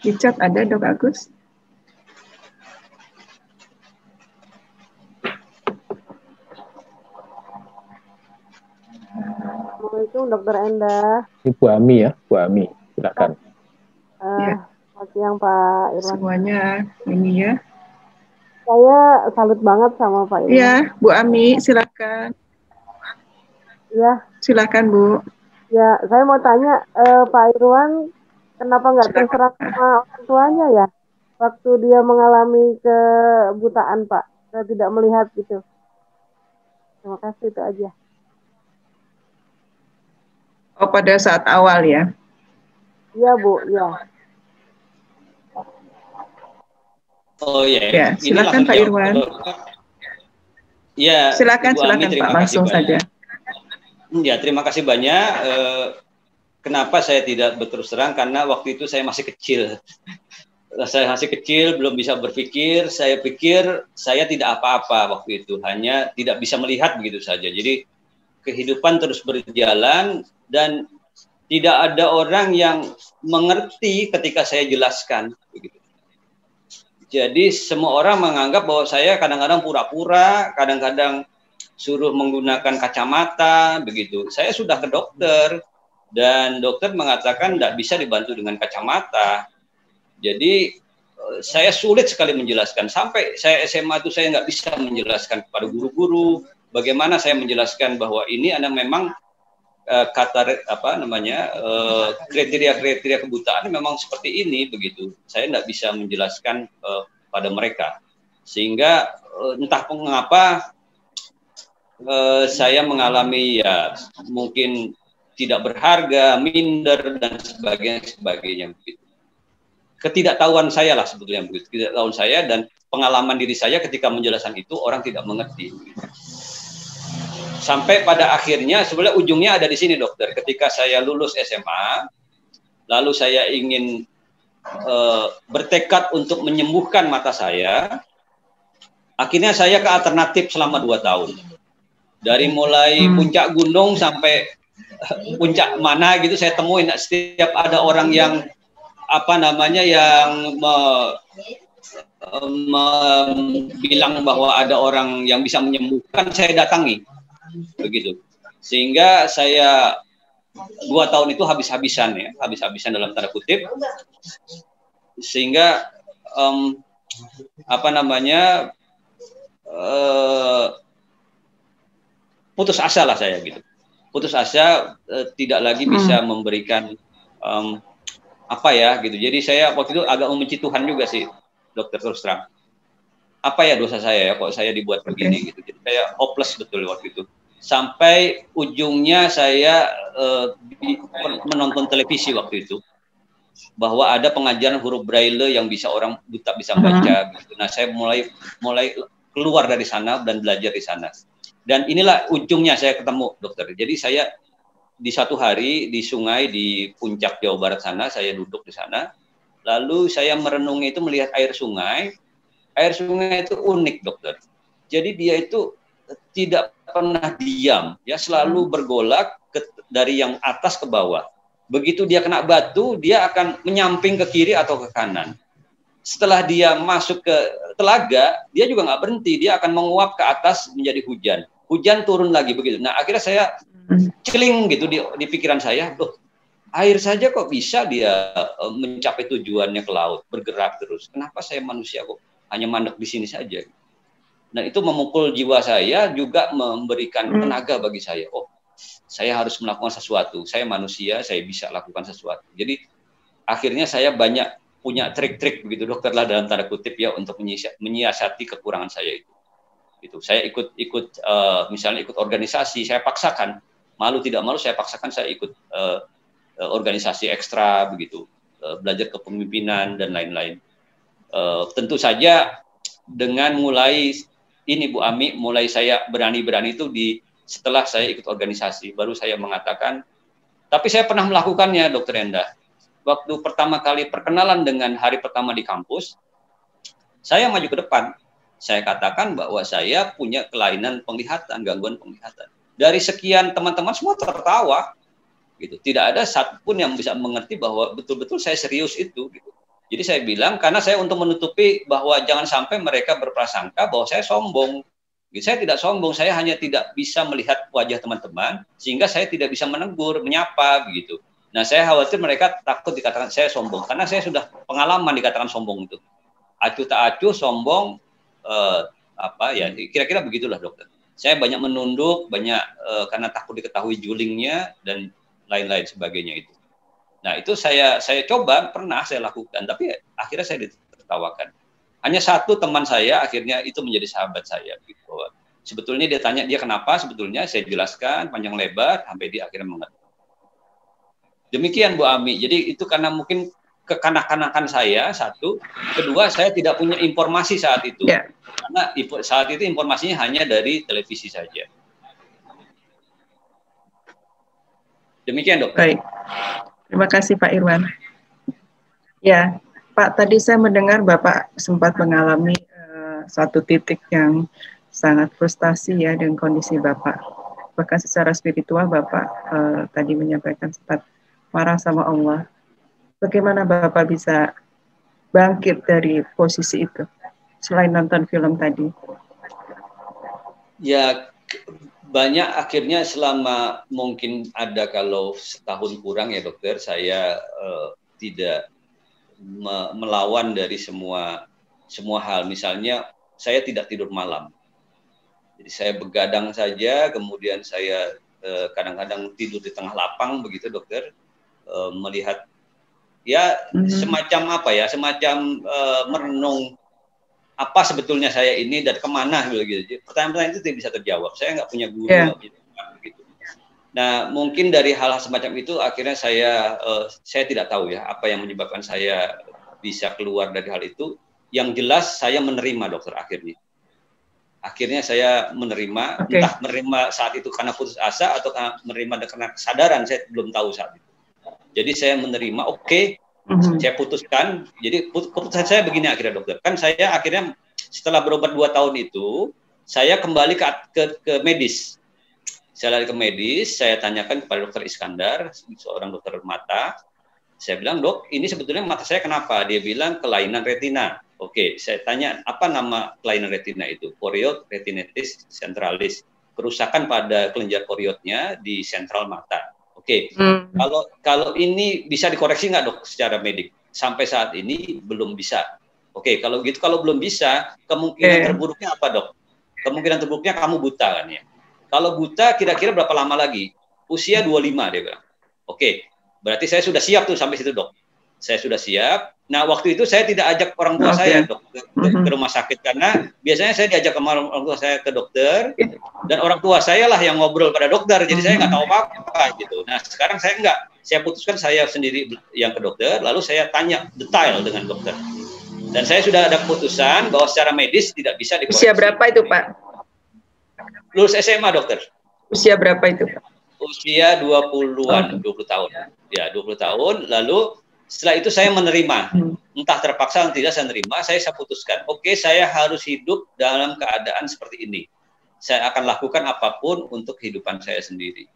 Di chat ada Dok Agus. Assalamualaikum Dokter Endah. Ini Bu Ami ya, Bu Ami, silakan. Ya. Selamat siang Pak Irwan. Semuanya ini ya. Saya salut banget sama Pak Irwan. Ya, Bu Ami, silakan. Ya. Silakan Bu. Ya, saya mau tanya Pak Irwan, kenapa nggak terserah sama orang tuanya ya, waktu dia mengalami kebutaan Pak, saya tidak melihat gitu. Terima kasih, itu aja. Oh, pada saat awal ya? Iya Bu, ya. Oh iya. Ya, silakan Pak Irwan. Ya, silakan Pak, langsung saja. Ya, terima kasih banyak. Kenapa saya tidak berterus terang? Karena waktu itu saya masih kecil. Saya masih kecil, belum bisa berpikir. Saya pikir saya tidak apa-apa waktu itu, hanya tidak bisa melihat begitu saja. Jadi kehidupan terus berjalan dan tidak ada orang yang mengerti ketika saya jelaskan. Begitu. Jadi semua orang menganggap bahwa saya kadang-kadang pura-pura, kadang-kadang suruh menggunakan kacamata, begitu. Saya sudah ke dokter dan dokter mengatakan tidak bisa dibantu dengan kacamata. Jadi saya sulit sekali menjelaskan. Sampai saya SMA itu saya nggak bisa menjelaskan kepada guru-guru bagaimana saya menjelaskan bahwa ini anak memang kriteria-kriteria kebutaan memang seperti ini, begitu. Saya tidak bisa menjelaskan pada mereka, sehingga entah mengapa saya mengalami ya mungkin tidak berharga, minder dan sebagainya begitu. Ketidaktahuan saya lah sebetulnya begitu, ketidaktahuan saya dan pengalaman diri saya ketika menjelaskan itu orang tidak mengerti. Begitu. Sampai pada akhirnya sebenarnya ujungnya ada di sini dokter. Ketika saya lulus SMA, lalu saya ingin bertekad untuk menyembuhkan mata saya. Akhirnya saya ke alternatif selama 2 tahun. Dari mulai puncak gunung sampai puncak mana gitu saya temuin. Setiap ada orang yang bilang bahwa ada orang yang bisa menyembuhkan, saya datangi. Begitu, sehingga saya 2 tahun itu habis-habisan ya, habis-habisan dalam tanda kutip, sehingga putus asa lah saya gitu, putus asa, tidak lagi bisa memberikan gitu. Jadi saya waktu itu agak membenci Tuhan juga sih dokter, terus terang. Apa ya dosa saya ya kok saya dibuat begini gitu. Jadi saya hopeless betul waktu itu. Sampai ujungnya saya menonton televisi waktu itu bahwa ada pengajaran huruf braille yang bisa orang buta bisa baca gitu. Nah, saya mulai keluar dari sana dan belajar di sana. Dan inilah ujungnya saya ketemu dokter. Jadi saya di satu hari di sungai di puncak Jawa Barat sana, saya duduk di sana. Lalu saya merenungi itu melihat air sungai. Air sungai itu unik dokter. Jadi dia itu tidak pernah diam, ya selalu bergolak dari yang atas ke bawah. Begitu dia kena batu, dia akan menyamping ke kiri atau ke kanan. Setelah dia masuk ke telaga, dia juga nggak berhenti, dia akan menguap ke atas menjadi hujan. Hujan turun lagi begitu. Nah akhirnya saya celing gitu di pikiran saya, loh air saja kok bisa dia mencapai tujuannya ke laut, bergerak terus. Kenapa saya manusia kok hanya mandek di sini saja? Nah itu memukul jiwa saya, juga memberikan tenaga bagi saya. Oh saya harus melakukan sesuatu. Saya manusia, saya bisa lakukan sesuatu. Jadi akhirnya saya banyak punya trik-trik begitu dokter lah dalam tanda kutip ya untuk menyiasati kekurangan saya itu. Gitu. Saya misalnya ikut organisasi, saya paksakan, malu tidak malu saya paksakan saya ikut organisasi ekstra begitu, belajar kepemimpinan dan lain-lain. Tentu saja dengan mulai ini Bu Ami, mulai saya berani-berani itu setelah saya ikut organisasi, baru saya mengatakan, tapi saya pernah melakukannya Dokter Endah. Waktu pertama kali perkenalan dengan hari pertama di kampus, saya maju ke depan. Saya katakan bahwa saya punya kelainan penglihatan, gangguan penglihatan. Dari sekian teman-teman semua tertawa, gitu. Tidak ada satupun yang bisa mengerti bahwa betul-betul saya serius itu. Gitu. Jadi saya bilang karena saya untuk menutupi bahwa jangan sampai mereka berprasangka bahwa saya sombong. Gitu. Saya tidak sombong, saya hanya tidak bisa melihat wajah teman-teman sehingga saya tidak bisa menegur, menyapa, begitu. Nah saya khawatir mereka takut dikatakan saya sombong karena saya sudah pengalaman dikatakan sombong itu. Acuh tak acuh, sombong. Kira-kira begitulah dokter. Saya banyak menunduk, banyak karena takut diketahui julingnya dan lain-lain sebagainya itu. Nah itu saya coba, pernah saya lakukan, tapi akhirnya saya ditertawakan. Hanya satu teman saya akhirnya itu menjadi sahabat saya. Gitu. Sebetulnya dia tanya dia kenapa, sebetulnya saya jelaskan panjang lebar sampai dia akhirnya mengerti. Demikian Bu Ami. Jadi itu karena mungkin kekanak-kanakan saya, satu. Kedua, saya tidak punya informasi saat itu. Yeah. Karena saat itu informasinya hanya dari televisi saja. Demikian, Dok. Baik. Terima kasih, Pak Irwan. Ya, Pak, tadi saya mendengar Bapak sempat mengalami satu titik yang sangat frustasi ya dengan kondisi Bapak. Bahkan secara spiritual Bapak tadi menyampaikan sempat marah sama Allah. Bagaimana Bapak bisa bangkit dari posisi itu selain nonton film tadi? Ya banyak akhirnya selama mungkin ada kalau setahun kurang ya dokter, saya tidak melawan dari semua hal. Misalnya saya tidak tidur malam. Jadi saya begadang saja, kemudian saya kadang-kadang tidur di tengah lapang begitu dokter, melihat ya semacam semacam merenung apa sebetulnya saya ini dan kemana gitu. Pertanyaan-pertanyaan itu tidak bisa terjawab. Saya nggak punya guru, nggak punya teman, begitu. Nah mungkin dari hal semacam itu akhirnya saya tidak tahu ya apa yang menyebabkan saya bisa keluar dari hal itu. Yang jelas saya menerima dokter akhirnya saya menerima, entah menerima saat itu karena putus asa atau menerima karena kesadaran, saya belum tahu saat itu. Jadi saya menerima, saya putuskan. Jadi keputusan saya begini akhirnya dokter. Kan saya akhirnya setelah berobat 2 tahun itu, saya kembali ke medis. Saya lari ke medis, saya tanyakan kepada dokter Iskandar, seorang dokter mata. Saya bilang, dok, ini sebetulnya mata saya kenapa? Dia bilang kelainan retina. Saya tanya, apa nama kelainan retina itu? Koriot retinitis centralis. Kerusakan pada kelenjar koriotnya di sentral mata. Kalau ini bisa dikoreksi nggak dok secara medik? Sampai saat ini belum bisa. Kalau gitu, kalau belum bisa, kemungkinan terburuknya apa dok? Kemungkinan terburuknya kamu buta kan ya? Kalau buta kira-kira berapa lama lagi? Usia 25 dia bilang. Berarti saya sudah siap tuh sampai situ dok. Saya sudah siap. Nah waktu itu saya tidak ajak orang tua saya dok ke rumah sakit karena biasanya saya diajak ke orang tua saya ke dokter dan orang tua saya lah yang ngobrol pada dokter, jadi saya nggak tahu apa-apa gitu. Nah sekarang saya enggak, saya putuskan saya sendiri yang ke dokter, lalu saya tanya detail dengan dokter dan saya sudah ada keputusan bahwa secara medis tidak bisa dikoreksi. Usia berapa itu Pak? Lulus SMA dokter. Usia berapa itu Pak? Usia 20-an, 20 tahun. Ya 20 tahun, lalu setelah itu saya menerima, entah terpaksa atau tidak saya menerima, saya putuskan, saya harus hidup dalam keadaan seperti ini. Saya akan lakukan apapun untuk kehidupan saya sendiri.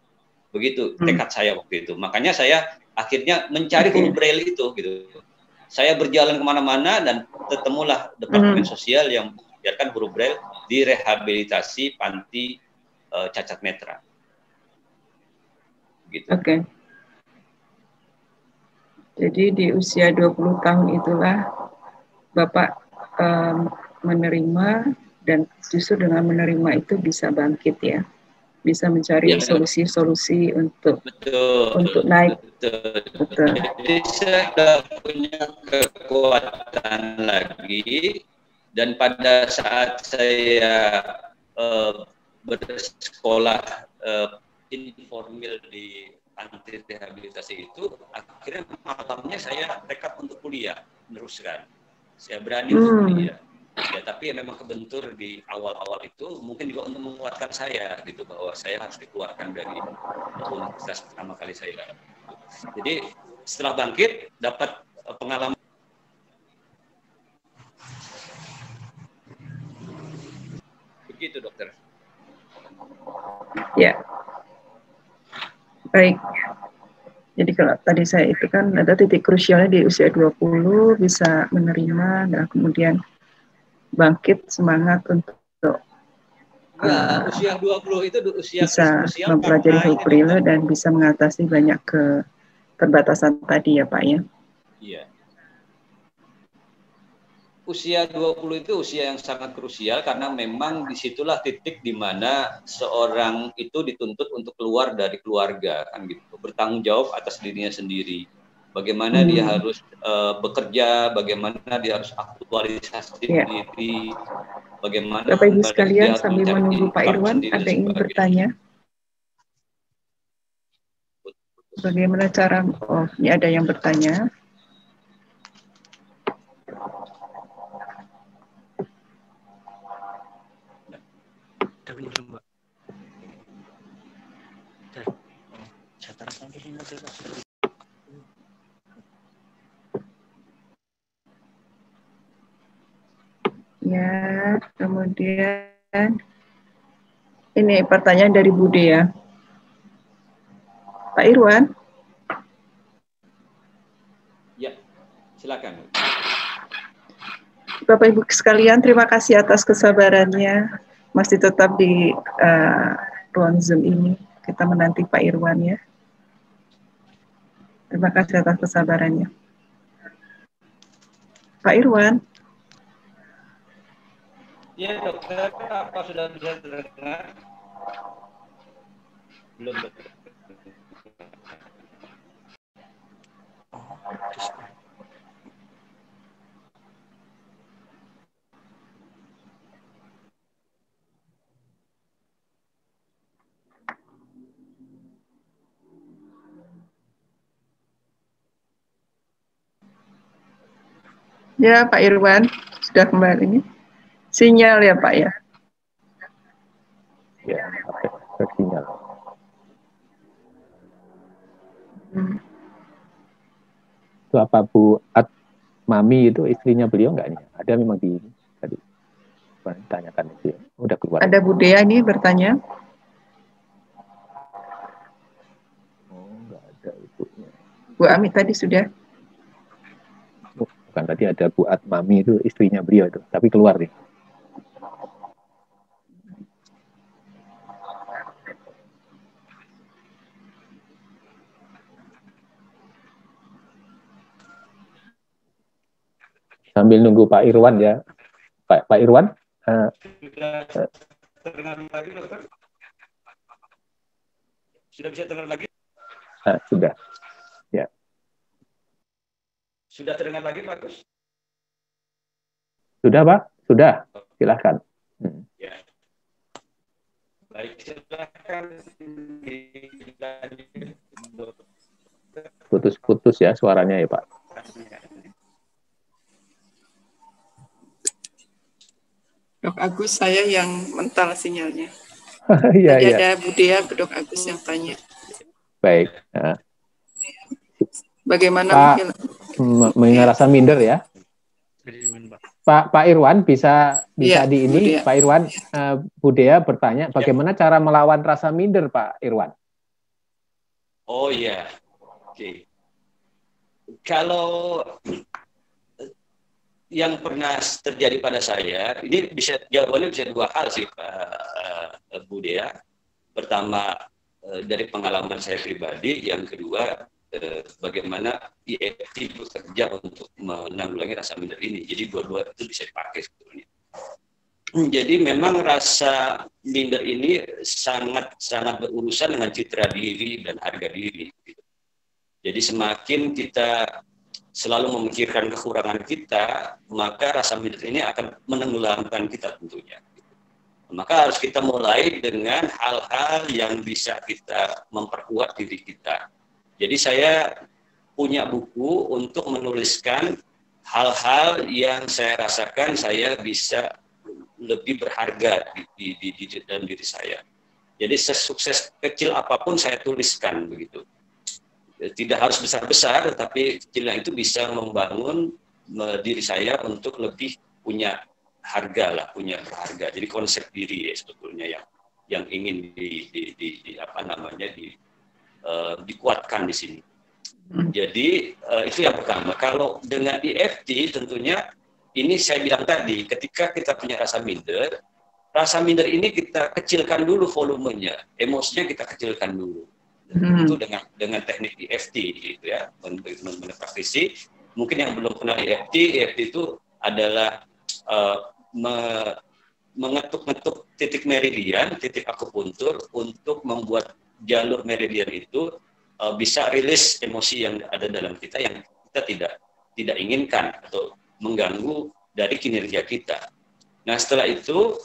Begitu tekad saya waktu itu. Makanya saya akhirnya mencari huruf braille itu. Gitu. Saya berjalan kemana-mana dan ketemulah Departemen Sosial yang mengajarkan huruf braille di rehabilitasi panti cacat netra. Gitu. Jadi di usia 20 tahun itulah Bapak menerima dan justru dengan menerima itu bisa bangkit ya. bisa mencari Ya, solusi-solusi untuk betul, naik. betul. Jadi saya sudah punya kekuatan lagi, dan pada saat saya bersekolah informal di anti rehabilitasi itu, akhirnya malamnya saya tekad untuk kuliah, meneruskan. Saya berani untuk kuliah. Ya, tapi memang kebentur di awal-awal itu mungkin juga untuk menguatkan saya gitu, bahwa saya harus dikeluarkan dari universitas pertama kali saya. Jadi setelah bangkit dapat pengalaman. Begitu, dokter. Ya. Baik. Jadi kalau tadi saya itu kan ada titik krusialnya di usia 20 bisa menerima dan kemudian bangkit semangat untuk ya, usia 20 itu usia bisa krusial mempelajari karena Braille dan bisa mengatasi banyak keterbatasan tadi ya Pak ya. Iya. Usia 20 itu usia yang sangat krusial karena memang disitulah titik di mana seorang itu dituntut untuk keluar dari keluarga, kan gitu, bertanggung jawab atas dirinya sendiri. Bagaimana dia harus bekerja, bagaimana dia harus aktualisasi diri, bagaimana Bapak Ibu sekalian dia sambil menunggu Pak Irwan, ada yang ingin bertanya? Bagaimana cara? Oh, ini ada yang bertanya. Ya, kemudian ini pertanyaan dari Bude ya. Pak Irwan. Ya, silakan. Bapak Ibu sekalian, terima kasih atas kesabarannya. Masih tetap di ruang Zoom ini. Kita menanti Pak Irwan ya. Terima kasih atas kesabarannya. Pak Irwan. Ya, dokter, apa sudah bisa terdengar? Belum. Ya, Pak Irwan sudah kembali. Sinyal ya, Pak ya. Ya, pakai sinyal. Itu apa Bu Mami itu istrinya beliau enggak nih? Ada memang di tadi tanyakan itu ya. Udah keluar. Ada Bu Dea nih bertanya. Oh, enggak ada ibunya. Bu Ami tadi sudah. Bukan, tadi ada Bu Mami itu istrinya beliau itu, tapi keluar nih. Sambil nunggu Pak Irwan ya. Pak Irwan. Sudah terdengar lagi, dokter? Sudah bisa terdengar lagi? Sudah. Ya. Sudah terdengar lagi, Pak Gus? Sudah, Pak? Sudah. Silakan. Ya. Baik, silakan. Putus-putus ya suaranya ya, Pak. Dok Agus, saya yang mental sinyalnya. Iya, Tadi iya. ada Bu Dea, Dok Agus yang tanya. Baik. Bagaimana mengenai rasa minder ya? Pak Irwan bisa ya, di ini Pak Irwan, Bu Dea bertanya bagaimana cara melawan rasa minder Pak Irwan? Oh iya, oke. Kalau yang pernah terjadi pada saya, ini jawabannya bisa dua hal sih Pak Bu Dea. Pertama dari pengalaman saya pribadi, yang kedua bagaimana EFT bekerja untuk menanggulangi rasa minder ini. Jadi dua-dua itu bisa dipakai sebetulnya. Jadi memang rasa minder ini sangat berurusan dengan citra diri dan harga diri. Jadi semakin kita selalu memikirkan kekurangan kita, maka rasa minder ini akan menenggelamkan kita tentunya. Maka harus kita mulai dengan hal-hal yang bisa kita memperkuat diri kita. Jadi saya punya buku untuk menuliskan hal-hal yang saya rasakan saya bisa lebih berharga di dalam diri saya. Jadi sesukses kecil apapun saya tuliskan begitu. Tidak harus besar-besar, tapi kecilnya itu bisa membangun diri saya untuk lebih punya harga lah, punya berharga. Jadi konsep diri ya sebetulnya yang ingin dikuatkan di sini. Jadi itu yang pertama. Kalau dengan EFT tentunya ini saya bilang tadi, ketika kita punya rasa minder ini kita kecilkan dulu volumenya, emosinya kita kecilkan dulu. Itu dengan teknik EFT gitu ya, untuk teman-teman praktisi. Mungkin yang belum kenal EFT itu adalah mengetuk-ngetuk titik meridian, titik akupuntur untuk membuat jalur meridian itu bisa rilis emosi yang ada dalam kita yang kita tidak inginkan atau mengganggu dari kinerja kita. Nah setelah itu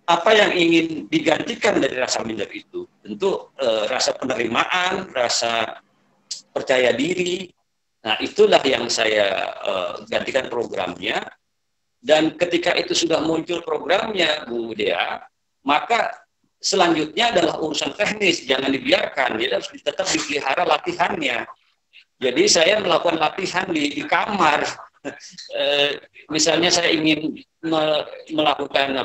apa yang ingin digantikan dari rasa minder itu? Tentu rasa penerimaan, rasa percaya diri. Nah itulah yang saya gantikan programnya. Dan ketika itu sudah muncul programnya, Bu Dea, maka selanjutnya adalah urusan teknis, jangan dibiarkan. Jadi harus tetap dipelihara latihannya. Jadi saya melakukan latihan di kamar. Misalnya saya ingin melakukan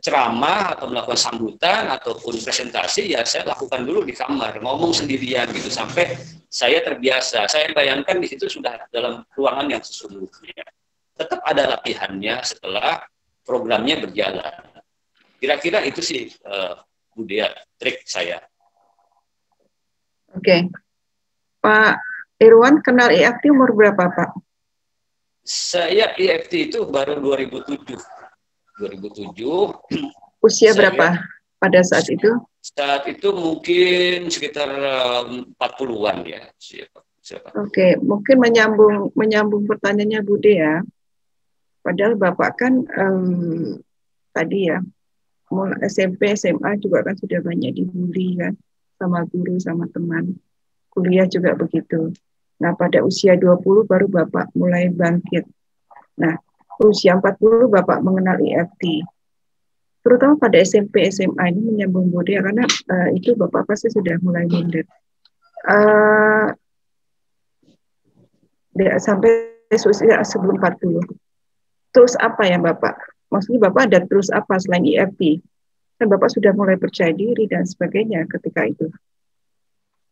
ceramah atau melakukan sambutan ataupun presentasi, ya saya lakukan dulu di kamar, ngomong sendirian gitu sampai saya terbiasa. Saya bayangkan di situ sudah dalam ruangan yang sesungguhnya. Tetap ada latihannya setelah programnya berjalan. Kira-kira itu sih Bu Dea, trik saya. Oke. Pak Irwan kenal EFT umur berapa, Pak? Saya EFT itu baru 2007. Usia berapa pada saat itu? Saat itu mungkin sekitar 40-an ya. Oke, mungkin menyambung pertanyaannya Bu Dea. Padahal Bapak kan tadi ya, mulai SMP, SMA juga kan sudah banyak dibully kan, sama guru, sama teman. Kuliah juga begitu. Nah, pada usia 20 baru Bapak mulai bangkit. Nah, usia 40 Bapak mengenal EFT. Terutama pada SMP, SMA ini menyambung Bu Dea, karena itu Bapak pasti sudah mulai minder. Sampai usia sebelum 40. Terus apa ya Bapak? Maksudnya Bapak ada terus apa selain EFT? Kan Bapak sudah mulai percaya diri dan sebagainya ketika itu.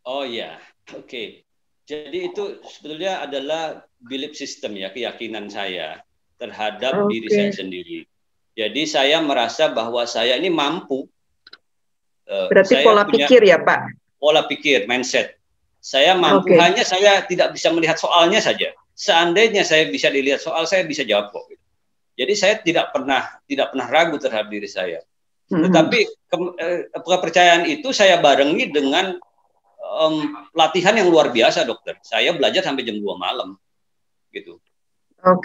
Oh ya, oke. Jadi itu sebetulnya adalah belief system ya, keyakinan saya terhadap diri saya sendiri. Jadi saya merasa bahwa saya ini mampu. Berarti pola pikir ya Pak? Pola pikir, mindset. Saya mampu, hanya saya tidak bisa melihat soalnya saja. Seandainya saya bisa dilihat soal, saya bisa jawab kok. Jadi saya tidak pernah ragu terhadap diri saya. Tetapi kepercayaan itu saya barengi dengan latihan yang luar biasa, dokter. Saya belajar sampai jam 2 malam, gitu.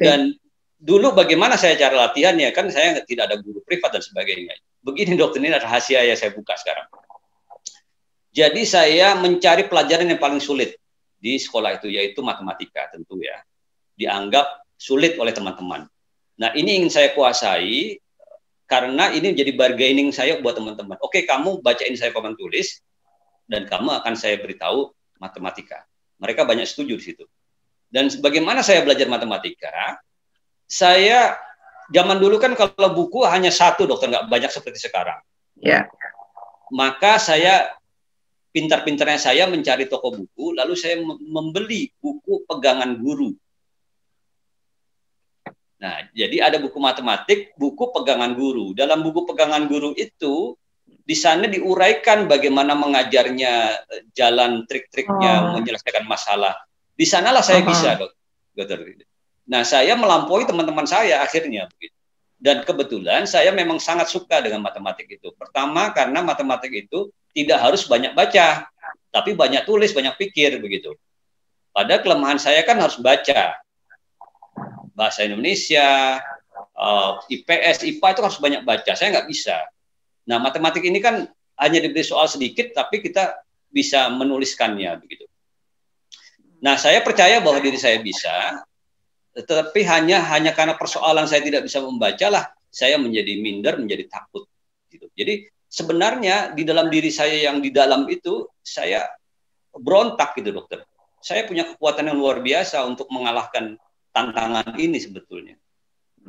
Dan dulu bagaimana saya cara latihannya? Kan saya tidak ada guru privat dan sebagainya. Begini dokter, ini rahasia yang saya buka sekarang. Jadi saya mencari pelajaran yang paling sulit di sekolah itu, yaitu matematika tentu ya. Dianggap sulit oleh teman-teman. Nah ini ingin saya kuasai, karena ini jadi bargaining saya buat teman-teman. Oke, kamu bacain saya papan tulis, dan kamu akan saya beritahu matematika. Mereka banyak setuju di situ. Dan bagaimana saya belajar matematika? Saya zaman dulu kan kalau buku hanya satu, dokter, nggak banyak seperti sekarang. Ya. Maka saya pintar-pintarnya saya mencari toko buku, lalu saya membeli buku pegangan guru. Nah, jadi ada buku matematik, buku pegangan guru. Dalam buku pegangan guru itu, di sana diuraikan bagaimana mengajarnya, jalan trik-triknya, menyelesaikan masalah. Di sanalah saya bisa, dokter. Nah, saya melampaui teman-teman saya akhirnya. Dan kebetulan saya memang sangat suka dengan matematik itu. Pertama karena matematik itu tidak harus banyak baca, tapi banyak tulis, banyak pikir begitu. Pada kelemahan saya kan harus baca. Bahasa Indonesia, IPS, IPA itu harus banyak baca. Saya nggak bisa. Nah, matematik ini kan hanya diberi soal sedikit, tapi kita bisa menuliskannya begitu. Nah, saya percaya bahwa diri saya bisa, tetapi hanya karena persoalan saya tidak bisa membacalah saya menjadi minder, menjadi takut. Gitu. Jadi sebenarnya di dalam diri saya yang di dalam itu saya berontak gitu dokter. Saya punya kekuatan yang luar biasa untuk mengalahkan tantangan ini sebetulnya.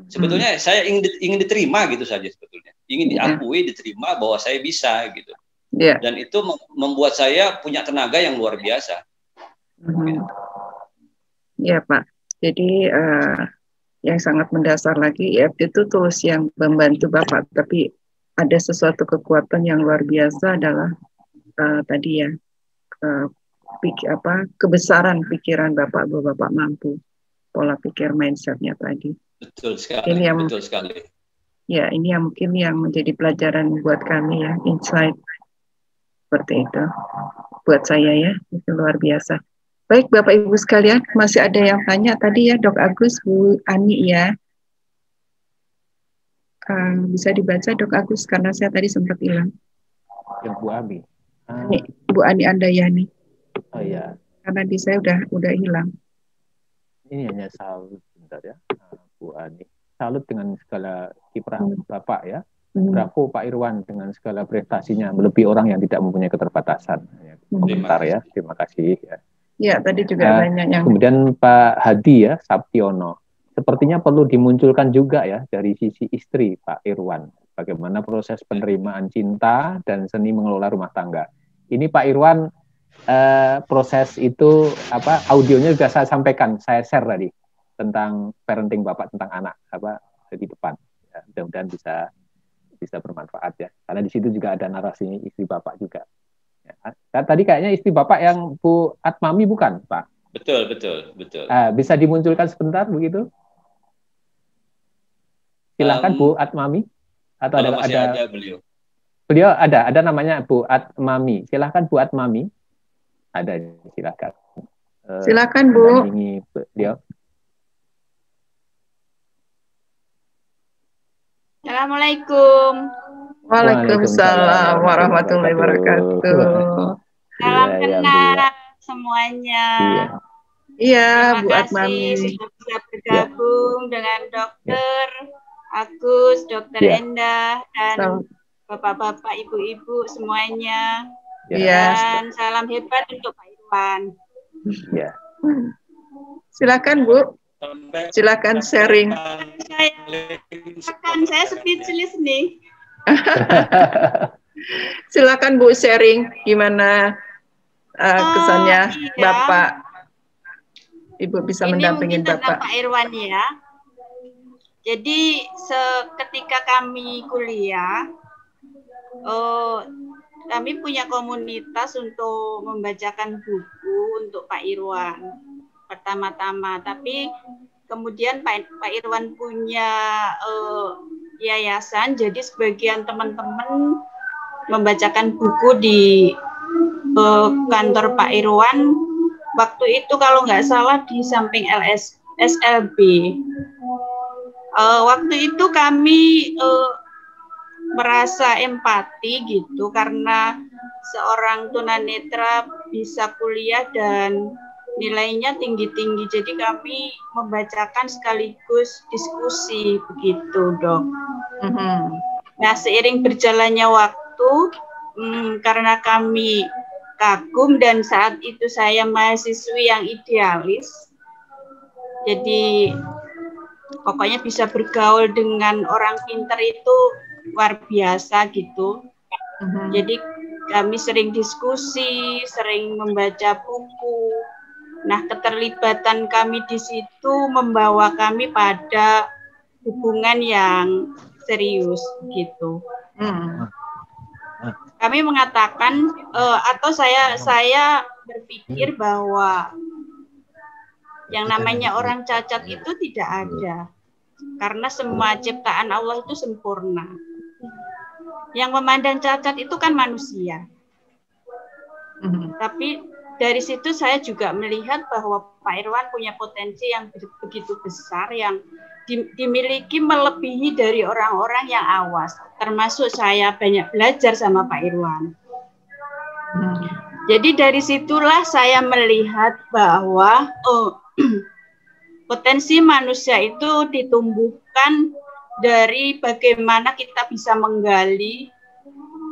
Sebetulnya saya ingin diterima gitu saja sebetulnya. Ingin diakui, diterima bahwa saya bisa gitu. Yeah. Dan itu membuat saya punya tenaga yang luar biasa. Ya Pak. Jadi yang sangat mendasar lagi EFT itu tools yang membantu Bapak, tapi ada sesuatu kekuatan yang luar biasa adalah tadi ya kebesaran pikiran Bapak bahwa Bapak mampu, pola pikir mindsetnya tadi. Betul sekali. Ini yang, betul sekali. Ya, ini yang mungkin yang menjadi pelajaran buat kami ya, insight seperti itu. Buat saya ya, itu luar biasa. Baik Bapak Ibu sekalian, masih ada yang tanya tadi ya Dok Agus, Bu Ani ya. Bisa dibaca Dok Agus karena saya tadi sempat hilang. Yang Bu Ami. Ini Bu Ani Andayani. Oh iya. Karena di saya udah hilang. Ini hanya salut bentar ya, Bu Ani. Salut dengan segala kiprah Bapak ya. Bravo Pak Irwan dengan segala prestasinya melebihi orang yang tidak mempunyai keterbatasan. Komentar ya, terima kasih ya. Ya, tadi juga banyak yang. Kemudian Pak Hadi ya, Saptiono. Sepertinya perlu dimunculkan juga ya dari sisi istri Pak Irwan. Bagaimana proses penerimaan cinta dan seni mengelola rumah tangga. Ini Pak Irwan, proses itu audionya sudah saya sampaikan, saya share tadi tentang parenting Bapak, tentang anak di depan. Ya, mudah-mudahan bisa bermanfaat ya. Karena di situ juga ada narasi istri Bapak juga. Ya. Tadi kayaknya istri Bapak yang Bu Atmami bukan, Pak? Betul. Bisa dimunculkan sebentar begitu? Silakan Bu Atmami. Atau ada beliau. Beliau ada namanya Bu Atmami. Silakan Bu Atmami. Ada, silakan. Silakan Bu. Beliau. Assalamualaikum. Waalaikumsalam warahmatullahi wabarakatuh. Salam kenal semuanya. Iya, Bu Terima Atmami. kasih sudah bisa bergabung dengan Dokter Agus, Dokter Endah, dan Bapak-bapak, Ibu-ibu semuanya. Dan salam hebat untuk Pak Irwan. Ya. Silakan Bu. Silakan sharing. Saya speechless nih. Silakan Bu sharing gimana kesannya Bapak. Ibu bisa mendampingin Bapak. Pak Irwan ya. Jadi ketika kami kuliah, kami punya komunitas untuk membacakan buku untuk Pak Irwan pertama-tama. Tapi kemudian Pak Irwan punya yayasan, jadi sebagian teman-teman membacakan buku di kantor Pak Irwan. Waktu itu kalau nggak salah di samping SLB. Waktu itu kami merasa empati gitu karena seorang tunanetra bisa kuliah dan nilainya tinggi-tinggi. Jadi kami membacakan sekaligus diskusi begitu, Dok. Nah, seiring berjalannya waktu, karena kami kagum dan saat itu saya mahasiswi yang idealis, jadi pokoknya bisa bergaul dengan orang pintar itu luar biasa gitu. Jadi kami sering diskusi, sering membaca buku. Nah, keterlibatan kami di situ membawa kami pada hubungan yang serius gitu. Kami mengatakan atau saya berpikir bahwa yang namanya orang cacat itu tidak ada. karena semua ciptaan Allah itu sempurna. Yang memandang cacat itu kan manusia. Tapi dari situ saya juga melihat bahwa Pak Irwan punya potensi yang begitu besar, yang dimiliki melebihi dari orang-orang yang awas. Termasuk saya banyak belajar sama Pak Irwan. Jadi dari situlah saya melihat bahwa potensi manusia itu ditumbuhkan dari bagaimana kita bisa menggali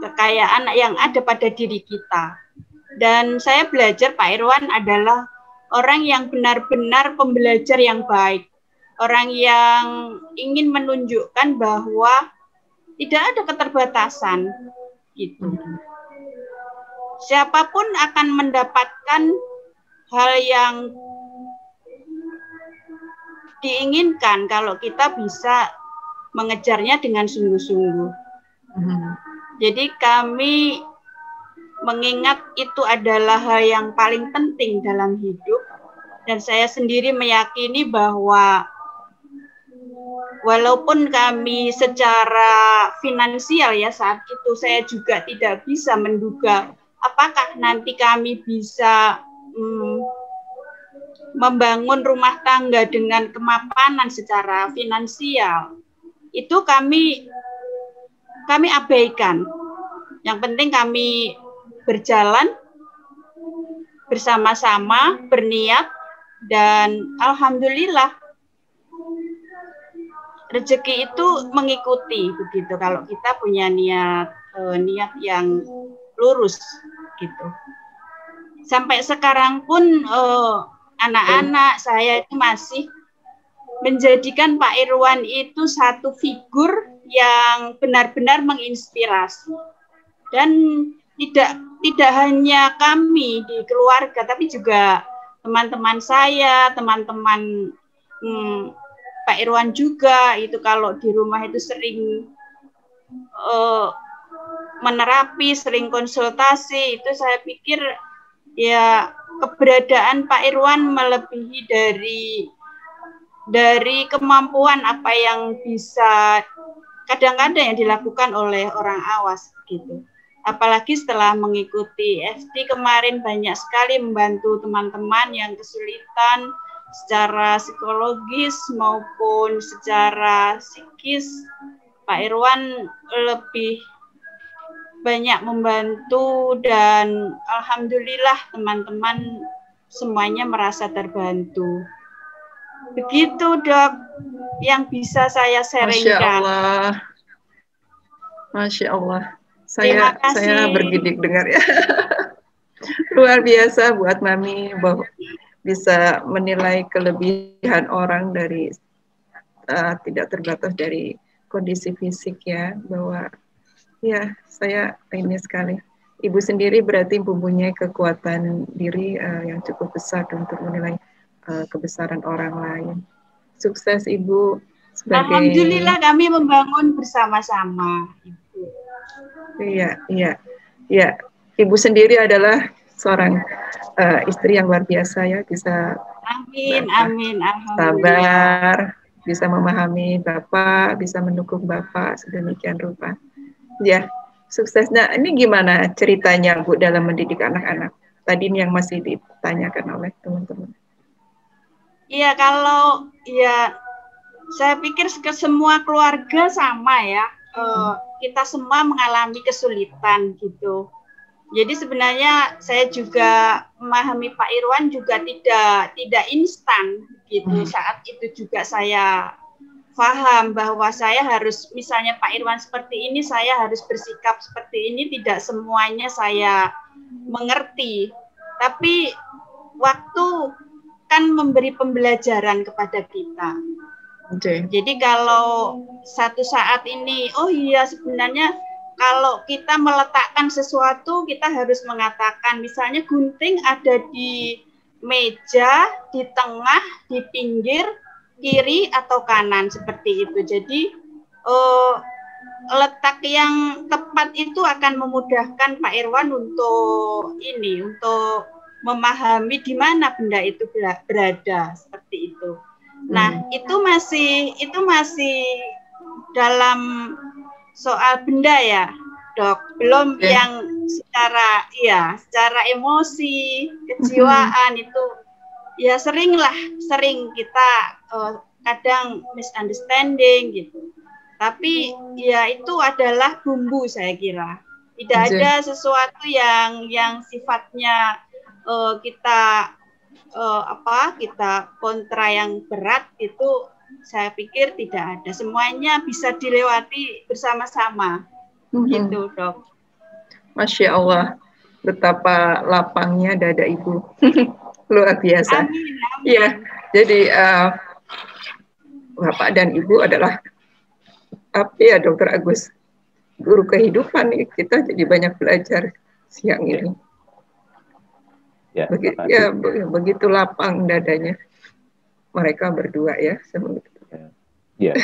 kekayaan yang ada pada diri kita. Dan saya belajar Pak Irwan adalah orang yang benar-benar pembelajar yang baik. Orang yang ingin menunjukkan bahwa tidak ada keterbatasan. Gitu. Siapapun akan mendapatkan hal yang diinginkan kalau kita bisa mengejarnya dengan sungguh-sungguh. Jadi kami mengingat itu adalah hal yang paling penting dalam hidup, dan saya sendiri meyakini bahwa walaupun kami secara finansial ya saat itu saya juga tidak bisa menduga apakah nanti kami bisa membangun rumah tangga dengan kemapanan secara finansial. Itu kami abaikan. Yang penting kami berjalan bersama-sama, berniat, dan alhamdulillah rezeki itu mengikuti begitu kalau kita punya niat yang lurus gitu. Sampai sekarang pun anak-anak saya itu masih menjadikan Pak Irwan itu satu figur yang benar-benar menginspirasi. Dan tidak hanya kami di keluarga, tapi juga teman-teman saya, teman-teman Pak Irwan juga, itu kalau di rumah itu sering menerapi, sering konsultasi, itu saya pikir ya keberadaan Pak Irwan melebihi dari kemampuan apa yang bisa kadang-kadang yang dilakukan oleh orang awas gitu. Apalagi setelah mengikuti FT kemarin banyak sekali membantu teman-teman yang kesulitan secara psikologis maupun secara psikis. Pak Irwan lebih banyak membantu dan alhamdulillah teman-teman semuanya merasa terbantu. Begitu Dok yang bisa saya sharingkan. Masya Allah. Masya Allah. Saya bergidik dengar ya. Luar biasa buat Mami bahwa bisa menilai kelebihan orang dari tidak terbatas dari kondisi fisik ya, bahwa ya saya ini sekali. Ibu sendiri berarti mempunyai kekuatan diri yang cukup besar untuk menilai kebesaran orang lain. Sukses Ibu sebagai. Alhamdulillah kami membangun bersama-sama. Iya. Ibu sendiri adalah seorang istri yang luar biasa ya, bisa amin. Sabar, bisa memahami Bapak, bisa mendukung Bapak sedemikian rupa. Ya, suksesnya. Ini gimana ceritanya Bu dalam mendidik anak-anak? Tadi yang masih ditanyakan oleh teman-teman. Iya, kalau ya saya pikir ke semua keluarga sama ya. Kita semua mengalami kesulitan gitu. Jadi sebenarnya saya juga memahami Pak Irwan juga tidak instan gitu. Saat itu juga saya paham bahwa saya harus, misalnya Pak Irwan seperti ini, saya harus bersikap seperti ini. Tidak semuanya saya mengerti. Tapi waktu kan memberi pembelajaran kepada kita. Okay. Jadi kalau satu saat ini, oh iya sebenarnya kalau kita meletakkan sesuatu, kita harus mengatakan, misalnya gunting ada di meja, di tengah, di pinggir, kiri atau kanan, seperti itu. Jadi letak yang tepat itu akan memudahkan Pak Irwan untuk memahami di mana benda itu berada, seperti itu. Nah, itu masih dalam soal benda ya, Dok. Belum yang secara emosi, kejiwaan itu ya sering kita kadang misunderstanding gitu. Tapi ya itu adalah bumbu saya kira. Tidak ada sesuatu yang sifatnya kita kontra yang berat, itu saya pikir tidak ada. Semuanya bisa dilewati bersama-sama. Gitu, Dok. Masya Allah, betapa lapangnya dada Ibu. Luar biasa. Amin. Ya, jadi Bapak dan Ibu adalah Dokter Agus, guru kehidupan nih. Kita jadi banyak belajar siang ini. Begitu lapang dadanya mereka berdua ya. Ya.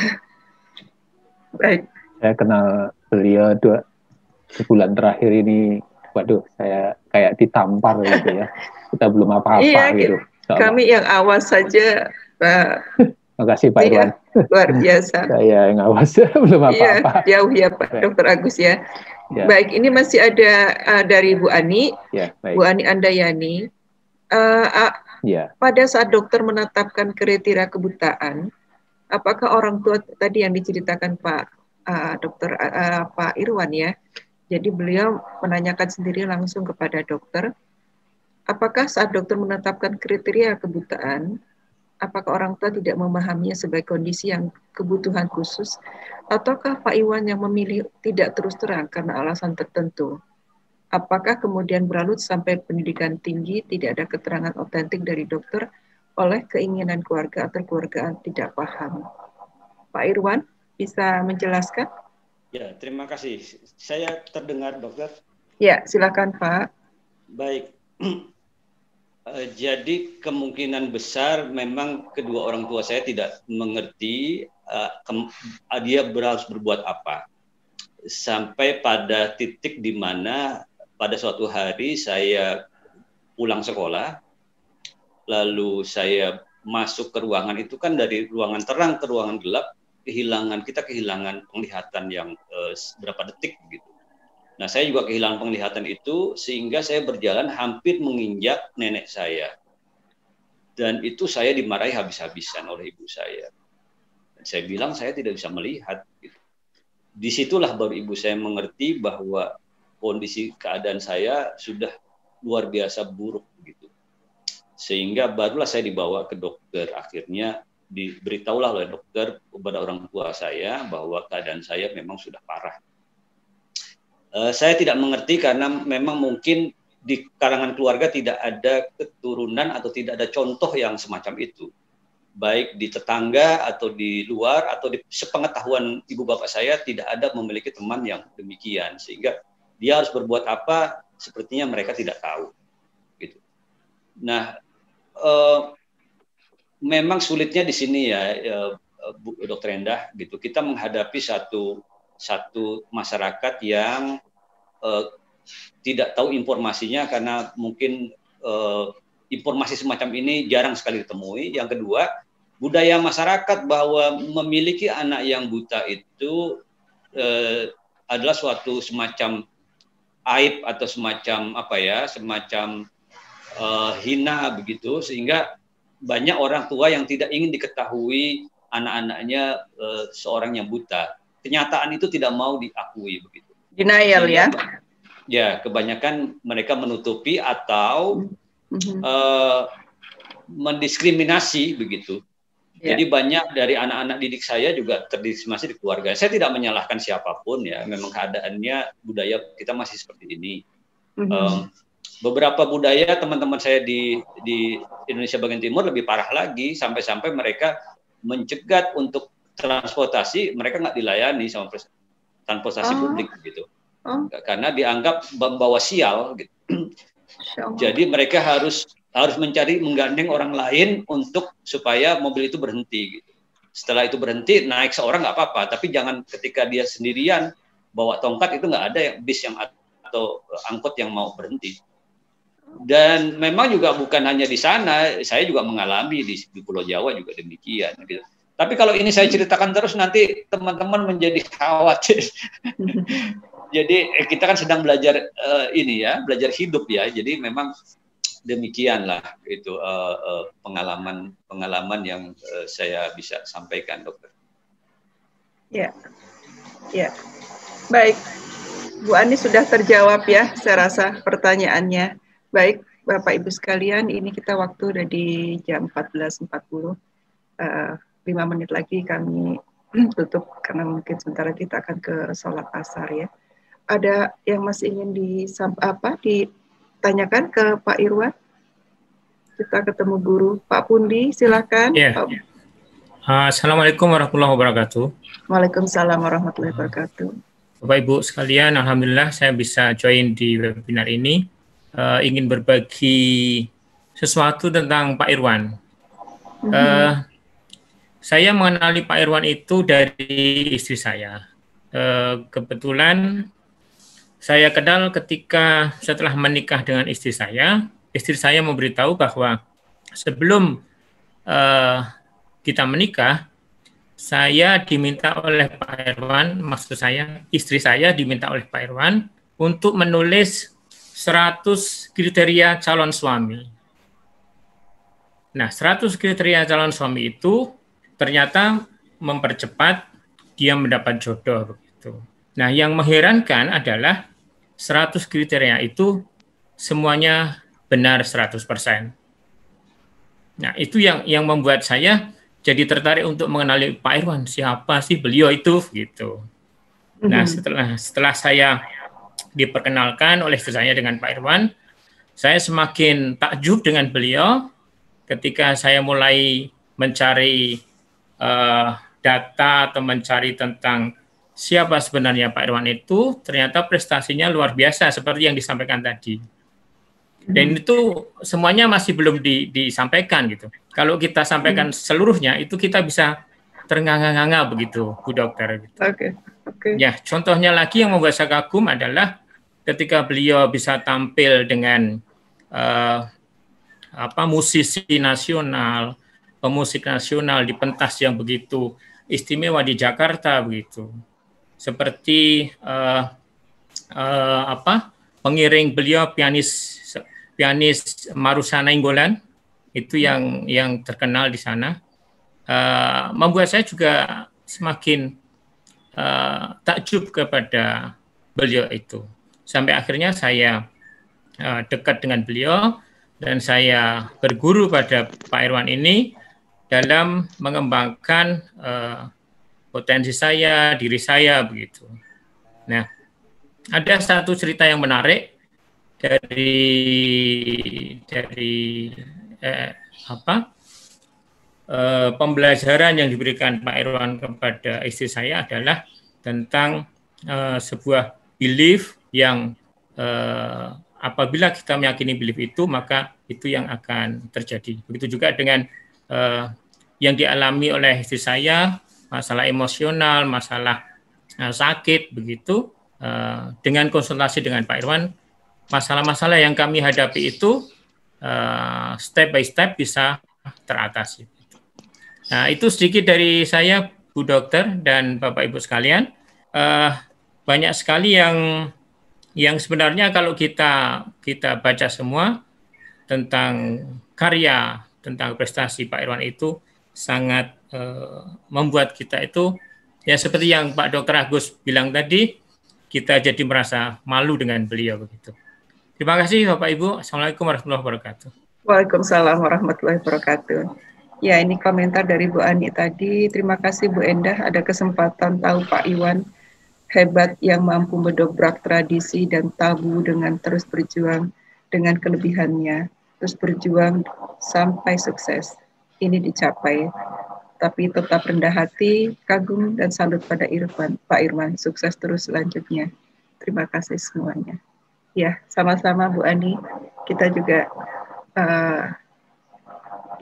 Baik. Saya kenal beliau 2 bulan terakhir ini. Waduh, saya kayak ditampar gitu ya. Kita belum apa-apa gitu. Kami yang awas saja, Pak. Makasih Pak Irwan. Luar biasa. Saya yang awas belum apa-apa. Jauh ya Pak Dokter Agus ya. Baik, ini masih ada dari Bu Ani. Bu Ani Andayani. Pada saat dokter menetapkan kriteria kebutaan, apakah orang tua tadi yang diceritakan Pak Irwan ya, jadi beliau menanyakan sendiri langsung kepada dokter, apakah saat dokter menetapkan kriteria kebutaan, apakah orang tua tidak memahaminya sebagai kondisi yang kebutuhan khusus, ataukah Pak Iwan yang memilih tidak terus terang karena alasan tertentu? Apakah kemudian berlalu sampai pendidikan tinggi tidak ada keterangan otentik dari dokter oleh keinginan keluarga atau keluarga tidak paham? Pak Irwan bisa menjelaskan? Ya, terima kasih. Saya terdengar, Dokter? Ya, silakan Pak. Baik. Jadi kemungkinan besar memang kedua orang tua saya tidak mengerti dia harus berbuat apa. Sampai pada titik di mana pada suatu hari saya pulang sekolah, lalu saya masuk ke ruangan itu kan dari ruangan terang ke ruangan gelap, kita kehilangan penglihatan yang berapa detik begitu. Nah, saya juga kehilangan penglihatan itu sehingga saya berjalan hampir menginjak nenek saya. Dan itu saya dimarahi habis-habisan oleh ibu saya. Dan saya bilang saya tidak bisa melihat. Gitu. Disitulah baru ibu saya mengerti bahwa kondisi keadaan saya sudah luar biasa buruk begitu. Sehingga barulah saya dibawa ke dokter. Akhirnya diberitahulah oleh dokter kepada orang tua saya bahwa keadaan saya memang sudah parah. Saya tidak mengerti karena memang mungkin di kalangan keluarga tidak ada keturunan atau tidak ada contoh yang semacam itu. Baik di tetangga atau di luar atau di sepengetahuan ibu bapak saya tidak ada memiliki teman yang demikian. Sehingga dia harus berbuat apa sepertinya mereka tidak tahu. Gitu. Nah, memang sulitnya di sini ya, Bu Dokter Endah, gitu. Kita menghadapi satu masyarakat yang tidak tahu informasinya karena mungkin informasi semacam ini jarang sekali ditemui. Yang kedua, budaya masyarakat bahwa memiliki anak yang buta itu adalah suatu semacam aib atau semacam hina begitu, sehingga banyak orang tua yang tidak ingin diketahui anak-anaknya seorang yang buta. Kenyataan itu tidak mau diakui begitu. Denial ya? Ya, kebanyakan mereka menutupi atau mendiskriminasi begitu. Jadi banyak dari anak-anak didik saya juga terdiskriminasi di keluarga. Saya tidak menyalahkan siapapun ya, memang keadaannya budaya kita masih seperti ini. Beberapa budaya teman-teman saya di Indonesia bagian timur lebih parah lagi, sampai-sampai mereka mencegat untuk transportasi, mereka nggak dilayani sama transportasi publik gitu, karena dianggap membawa sial gitu. Jadi mereka harus menggandeng orang lain untuk supaya mobil itu berhenti gitu. Setelah itu berhenti, naik seorang nggak apa-apa, tapi jangan ketika dia sendirian bawa tongkat, itu nggak ada bis yang atau angkot yang mau berhenti. Dan memang juga bukan hanya di sana, saya juga mengalami di Pulau Jawa juga demikian. Gitu. Tapi kalau ini saya ceritakan terus nanti teman-teman menjadi khawatir. Jadi kita kan sedang belajar ini ya, belajar hidup ya. Jadi memang demikianlah itu pengalaman yang saya bisa sampaikan, dokter. Ya, ya, baik. Bu Ani sudah terjawab ya, saya rasa pertanyaannya. Baik, Bapak Ibu sekalian, ini kita waktu udah di jam 14.40. 5 menit lagi kami tutup karena mungkin sebentar lagi kita akan ke sholat asar ya. Ada yang masih ingin ditanyakan ke Pak Irwan? Kita ketemu guru. Pak Pundi, silakan. Yeah. Assalamualaikum warahmatullahi wabarakatuh. Waalaikumsalam warahmatullahi wabarakatuh. Bapak Ibu sekalian, alhamdulillah saya bisa join di webinar ini. Ingin berbagi sesuatu tentang Pak Irwan. Saya mengenali Pak Irwan itu dari istri saya. Kebetulan saya kenal ketika setelah menikah dengan istri saya memberitahu bahwa sebelum kita menikah, saya diminta oleh Pak Irwan, maksud saya istri saya diminta oleh Pak Irwan untuk menulis 100 kriteria calon suami. Nah, 100 kriteria calon suami itu ternyata mempercepat dia mendapat jodoh begitu. Nah, yang mengherankan adalah 100 kriteria itu semuanya benar 100%. Nah, itu yang membuat saya jadi tertarik untuk mengenali Pak Irwan. Siapa sih beliau itu gitu. Nah, setelah saya diperkenalkan oleh istri saya dengan Pak Irwan, saya semakin takjub dengan beliau ketika saya mulai mencari data atau mencari tentang siapa sebenarnya Pak Irwan itu. Ternyata prestasinya luar biasa seperti yang disampaikan tadi. Dan itu semuanya masih belum disampaikan gitu. Kalau kita sampaikan seluruhnya itu kita bisa ternganga-nganga begitu, Bu Dokter. Gitu. Ya, contohnya lagi yang membuat saya kagum adalah ketika beliau bisa tampil dengan musisi nasional, pemusik nasional di pentas yang begitu istimewa di Jakarta begitu. Seperti pengiring beliau pianis Marusha Nainggolan itu yang terkenal di sana. Membuat saya juga semakin takjub kepada beliau itu. Sampai akhirnya saya dekat dengan beliau dan saya berguru pada Pak Irwan ini dalam mengembangkan potensi saya, diri saya begitu. Nah, ada satu cerita yang menarik dari pembelajaran yang diberikan Pak Irwan kepada istri saya adalah tentang sebuah belief yang apabila kita meyakini belief itu, maka itu yang akan terjadi. Begitu juga dengan yang dialami oleh istri saya, masalah emosional, masalah sakit, begitu. Dengan konsultasi dengan Pak Irwan, masalah-masalah yang kami hadapi itu step by step bisa teratasi. Nah, itu sedikit dari saya, Bu Dokter dan Bapak Ibu sekalian. Banyak sekali yang sebenarnya kalau kita baca semua tentang karya, tentang prestasi Pak Irwan itu sangat membuat kita itu, ya seperti yang Pak Dr. Agus bilang tadi, kita jadi merasa malu dengan beliau begitu. Terima kasih Bapak Ibu. Assalamualaikum warahmatullahi wabarakatuh. Waalaikumsalam warahmatullahi wabarakatuh. Ya, ini komentar dari Bu Ani tadi. Terima kasih Bu Endah, ada kesempatan tahu Pak Irwan hebat yang mampu mendobrak tradisi dan tabu dengan terus berjuang dengan kelebihannya, terus berjuang sampai sukses. Ini dicapai, tapi tetap rendah hati, kagum dan salut pada Pak Irwan. Sukses terus selanjutnya. Terima kasih semuanya. Ya, sama-sama Bu Ani. Kita juga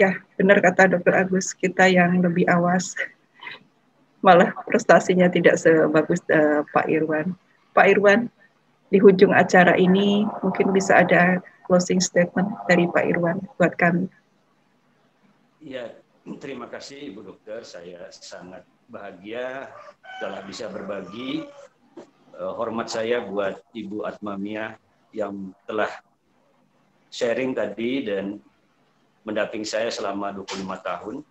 ya, benar kata Dr. Agus, kita yang lebih awas, malah prestasinya tidak sebagus Pak Irwan. Pak Irwan, di ujung acara ini mungkin bisa ada closing statement dari Pak Irwan buat kami. Ya, terima kasih Ibu Dokter. Saya sangat bahagia telah bisa berbagi. Hormat saya buat Ibu Atmamiah yang telah sharing tadi dan mendampingi saya selama 25 tahun.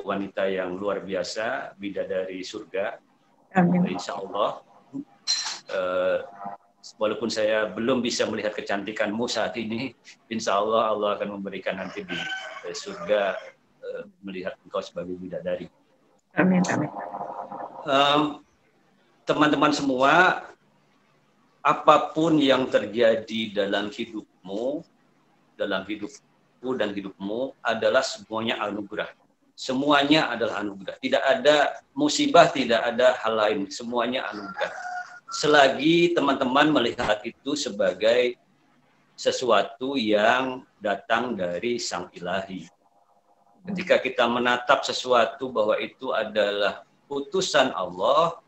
Wanita yang luar biasa, bidadari surga. Amin. Insya Allah. Walaupun saya belum bisa melihat kecantikanmu saat ini, insya Allah Allah akan memberikan nanti di surga melihat engkau sebagai bidadari. Amin, amin. Teman-teman semua, apapun yang terjadi dalam hidupmu dan hidupmu adalah semuanya anugerah. Semuanya adalah anugerah. Tidak ada musibah, tidak ada hal lain. Semuanya anugerah. Selagi teman-teman melihat itu sebagai sesuatu yang datang dari Sang Ilahi. Ketika kita menatap sesuatu bahwa itu adalah putusan Allah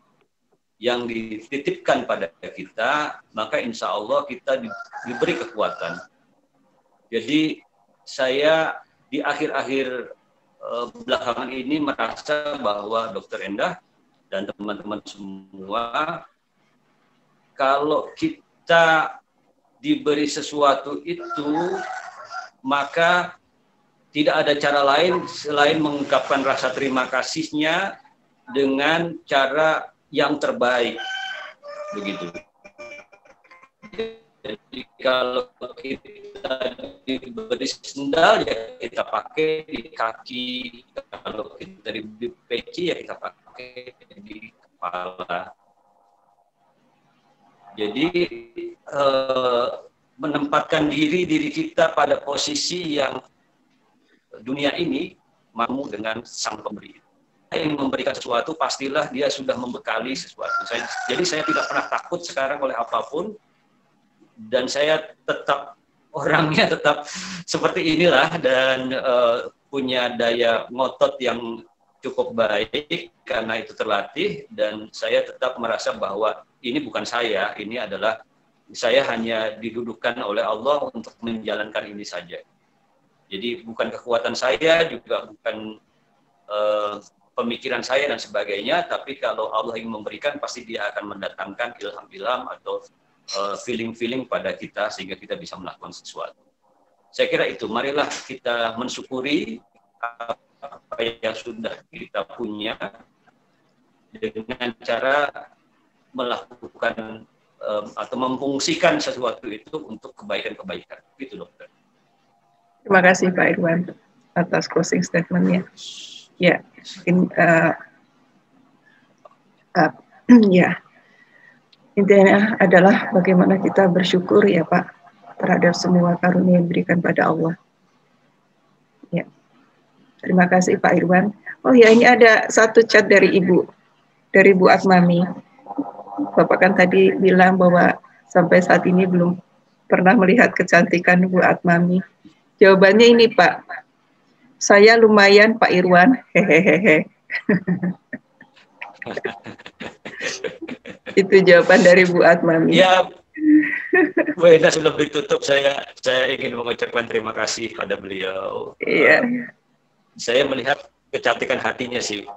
yang dititipkan pada kita, maka insya Allah kita diberi kekuatan. Jadi saya di akhir-akhir belakangan ini merasa bahwa Dr. Endah dan teman-teman semua, kalau kita diberi sesuatu itu, maka tidak ada cara lain selain mengungkapkan rasa terima kasihnya dengan cara yang terbaik. Begitu. Jadi kalau kita diberi sendal, ya kita pakai di kaki. Kalau kita diberi peci, ya kita pakai di kepala. Jadi menempatkan diri kita pada posisi yang dunia ini mau dengan Sang Pemberi. Yang memberikan sesuatu, pastilah dia sudah membekali sesuatu. Jadi saya tidak pernah takut sekarang oleh apapun, dan saya tetap orangnya tetap seperti inilah, dan punya daya ngotot yang cukup baik karena itu terlatih, dan saya tetap merasa bahwa ini bukan saya, ini adalah saya hanya didudukkan oleh Allah untuk menjalankan ini saja. Jadi bukan kekuatan saya, juga bukan pemikiran saya dan sebagainya, tapi kalau Allah ingin memberikan, pasti Dia akan mendatangkan ilham-ilham atau feeling-feeling pada kita sehingga kita bisa melakukan sesuatu. Saya kira itu, marilah kita mensyukuri apa yang sudah kita punya dengan cara melakukan atau memfungsikan sesuatu itu untuk kebaikan-kebaikan. Gitu, Dokter. Terima kasih Pak Irwan atas closing statement-nya. Ya, ya. Intinya adalah bagaimana kita bersyukur ya Pak terhadap semua karunia yang diberikan pada Allah. Ya. Terima kasih Pak Irwan. Oh ya, ini ada satu chat dari Ibu Atmami. Bapak kan tadi bilang bahwa sampai saat ini belum pernah melihat kecantikan Bu Atmami. Jawabannya ini Pak, saya lumayan Pak Irwan, hehehe. Itu jawaban dari Bu Atmami. Ya, Bu Enda, sebelum ditutup saya ingin mengucapkan terima kasih pada beliau. Iya. Saya melihat kecantikan hatinya sih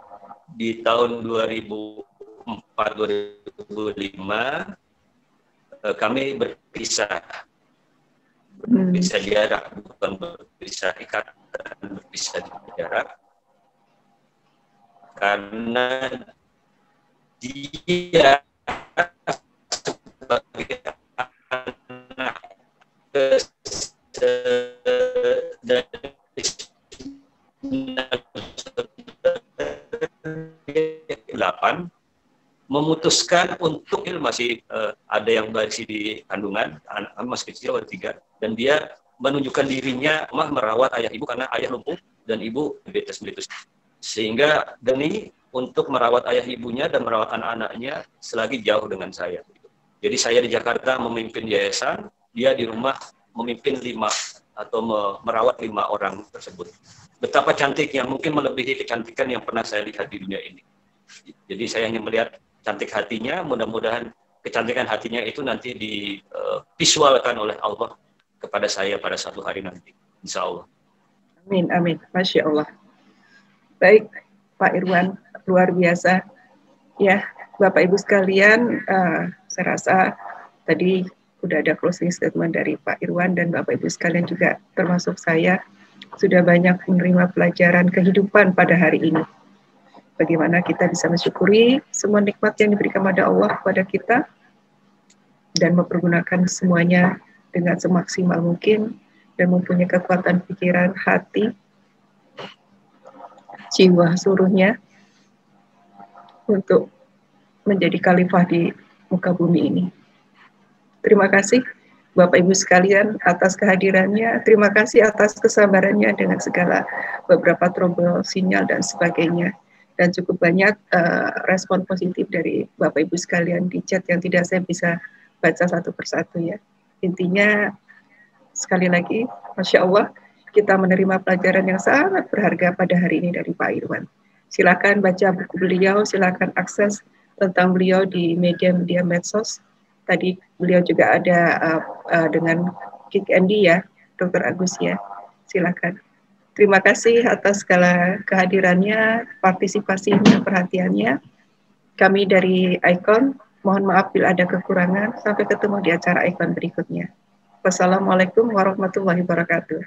di tahun 2004-2005 kami berpisah. Berpisah jarak, bukan berpisah ikatan, berpisah jarak. Karena dia sebagai anak ke-8 memutuskan untuk masih ada yang masih di kandungan, anak masih kecil waktu 3, dan dia menunjukkan dirinya merawat ayah ibu karena ayah lumpuh dan ibu diabetes melitus, sehingga demi untuk merawat ayah ibunya dan merawat anak-anaknya selagi jauh dengan saya. Jadi saya di Jakarta memimpin yayasan, dia di rumah memimpin 5 atau merawat 5 orang tersebut. Betapa cantiknya, mungkin melebihi kecantikan yang pernah saya lihat di dunia ini. Jadi saya hanya melihat cantik hatinya, mudah-mudahan kecantikan hatinya itu nanti divisualkan oleh Allah kepada saya pada suatu hari nanti, insya Allah. Amin, amin. Masya Allah. Baik, Pak Irwan, luar biasa. Ya, Bapak Ibu sekalian, saya rasa tadi sudah ada closing statement dari Pak Irwan dan Bapak Ibu sekalian juga termasuk saya sudah banyak menerima pelajaran kehidupan pada hari ini. Bagaimana kita bisa mensyukuri semua nikmat yang diberikan pada Allah kepada kita dan mempergunakan semuanya dengan semaksimal mungkin dan mempunyai kekuatan pikiran, hati, jiwa seluruhnya untuk menjadi khalifah di muka bumi ini. Terima kasih Bapak Ibu sekalian atas kehadirannya, terima kasih atas kesabarannya dengan segala beberapa trouble sinyal dan sebagainya. Dan cukup banyak respon positif dari Bapak Ibu sekalian di chat yang tidak saya bisa baca satu persatu ya. Intinya sekali lagi, Masya Allah, kita menerima pelajaran yang sangat berharga pada hari ini dari Pak Irwan. Silakan baca buku beliau, silakan akses tentang beliau di media-media medsos. Tadi beliau juga ada dengan Kik Andy ya, Dr. Agus ya. Silakan. Terima kasih atas segala kehadirannya, partisipasinya, perhatiannya. Kami dari Icon, mohon maaf bila ada kekurangan. Sampai ketemu di acara Icon berikutnya. Wassalamualaikum warahmatullahi wabarakatuh.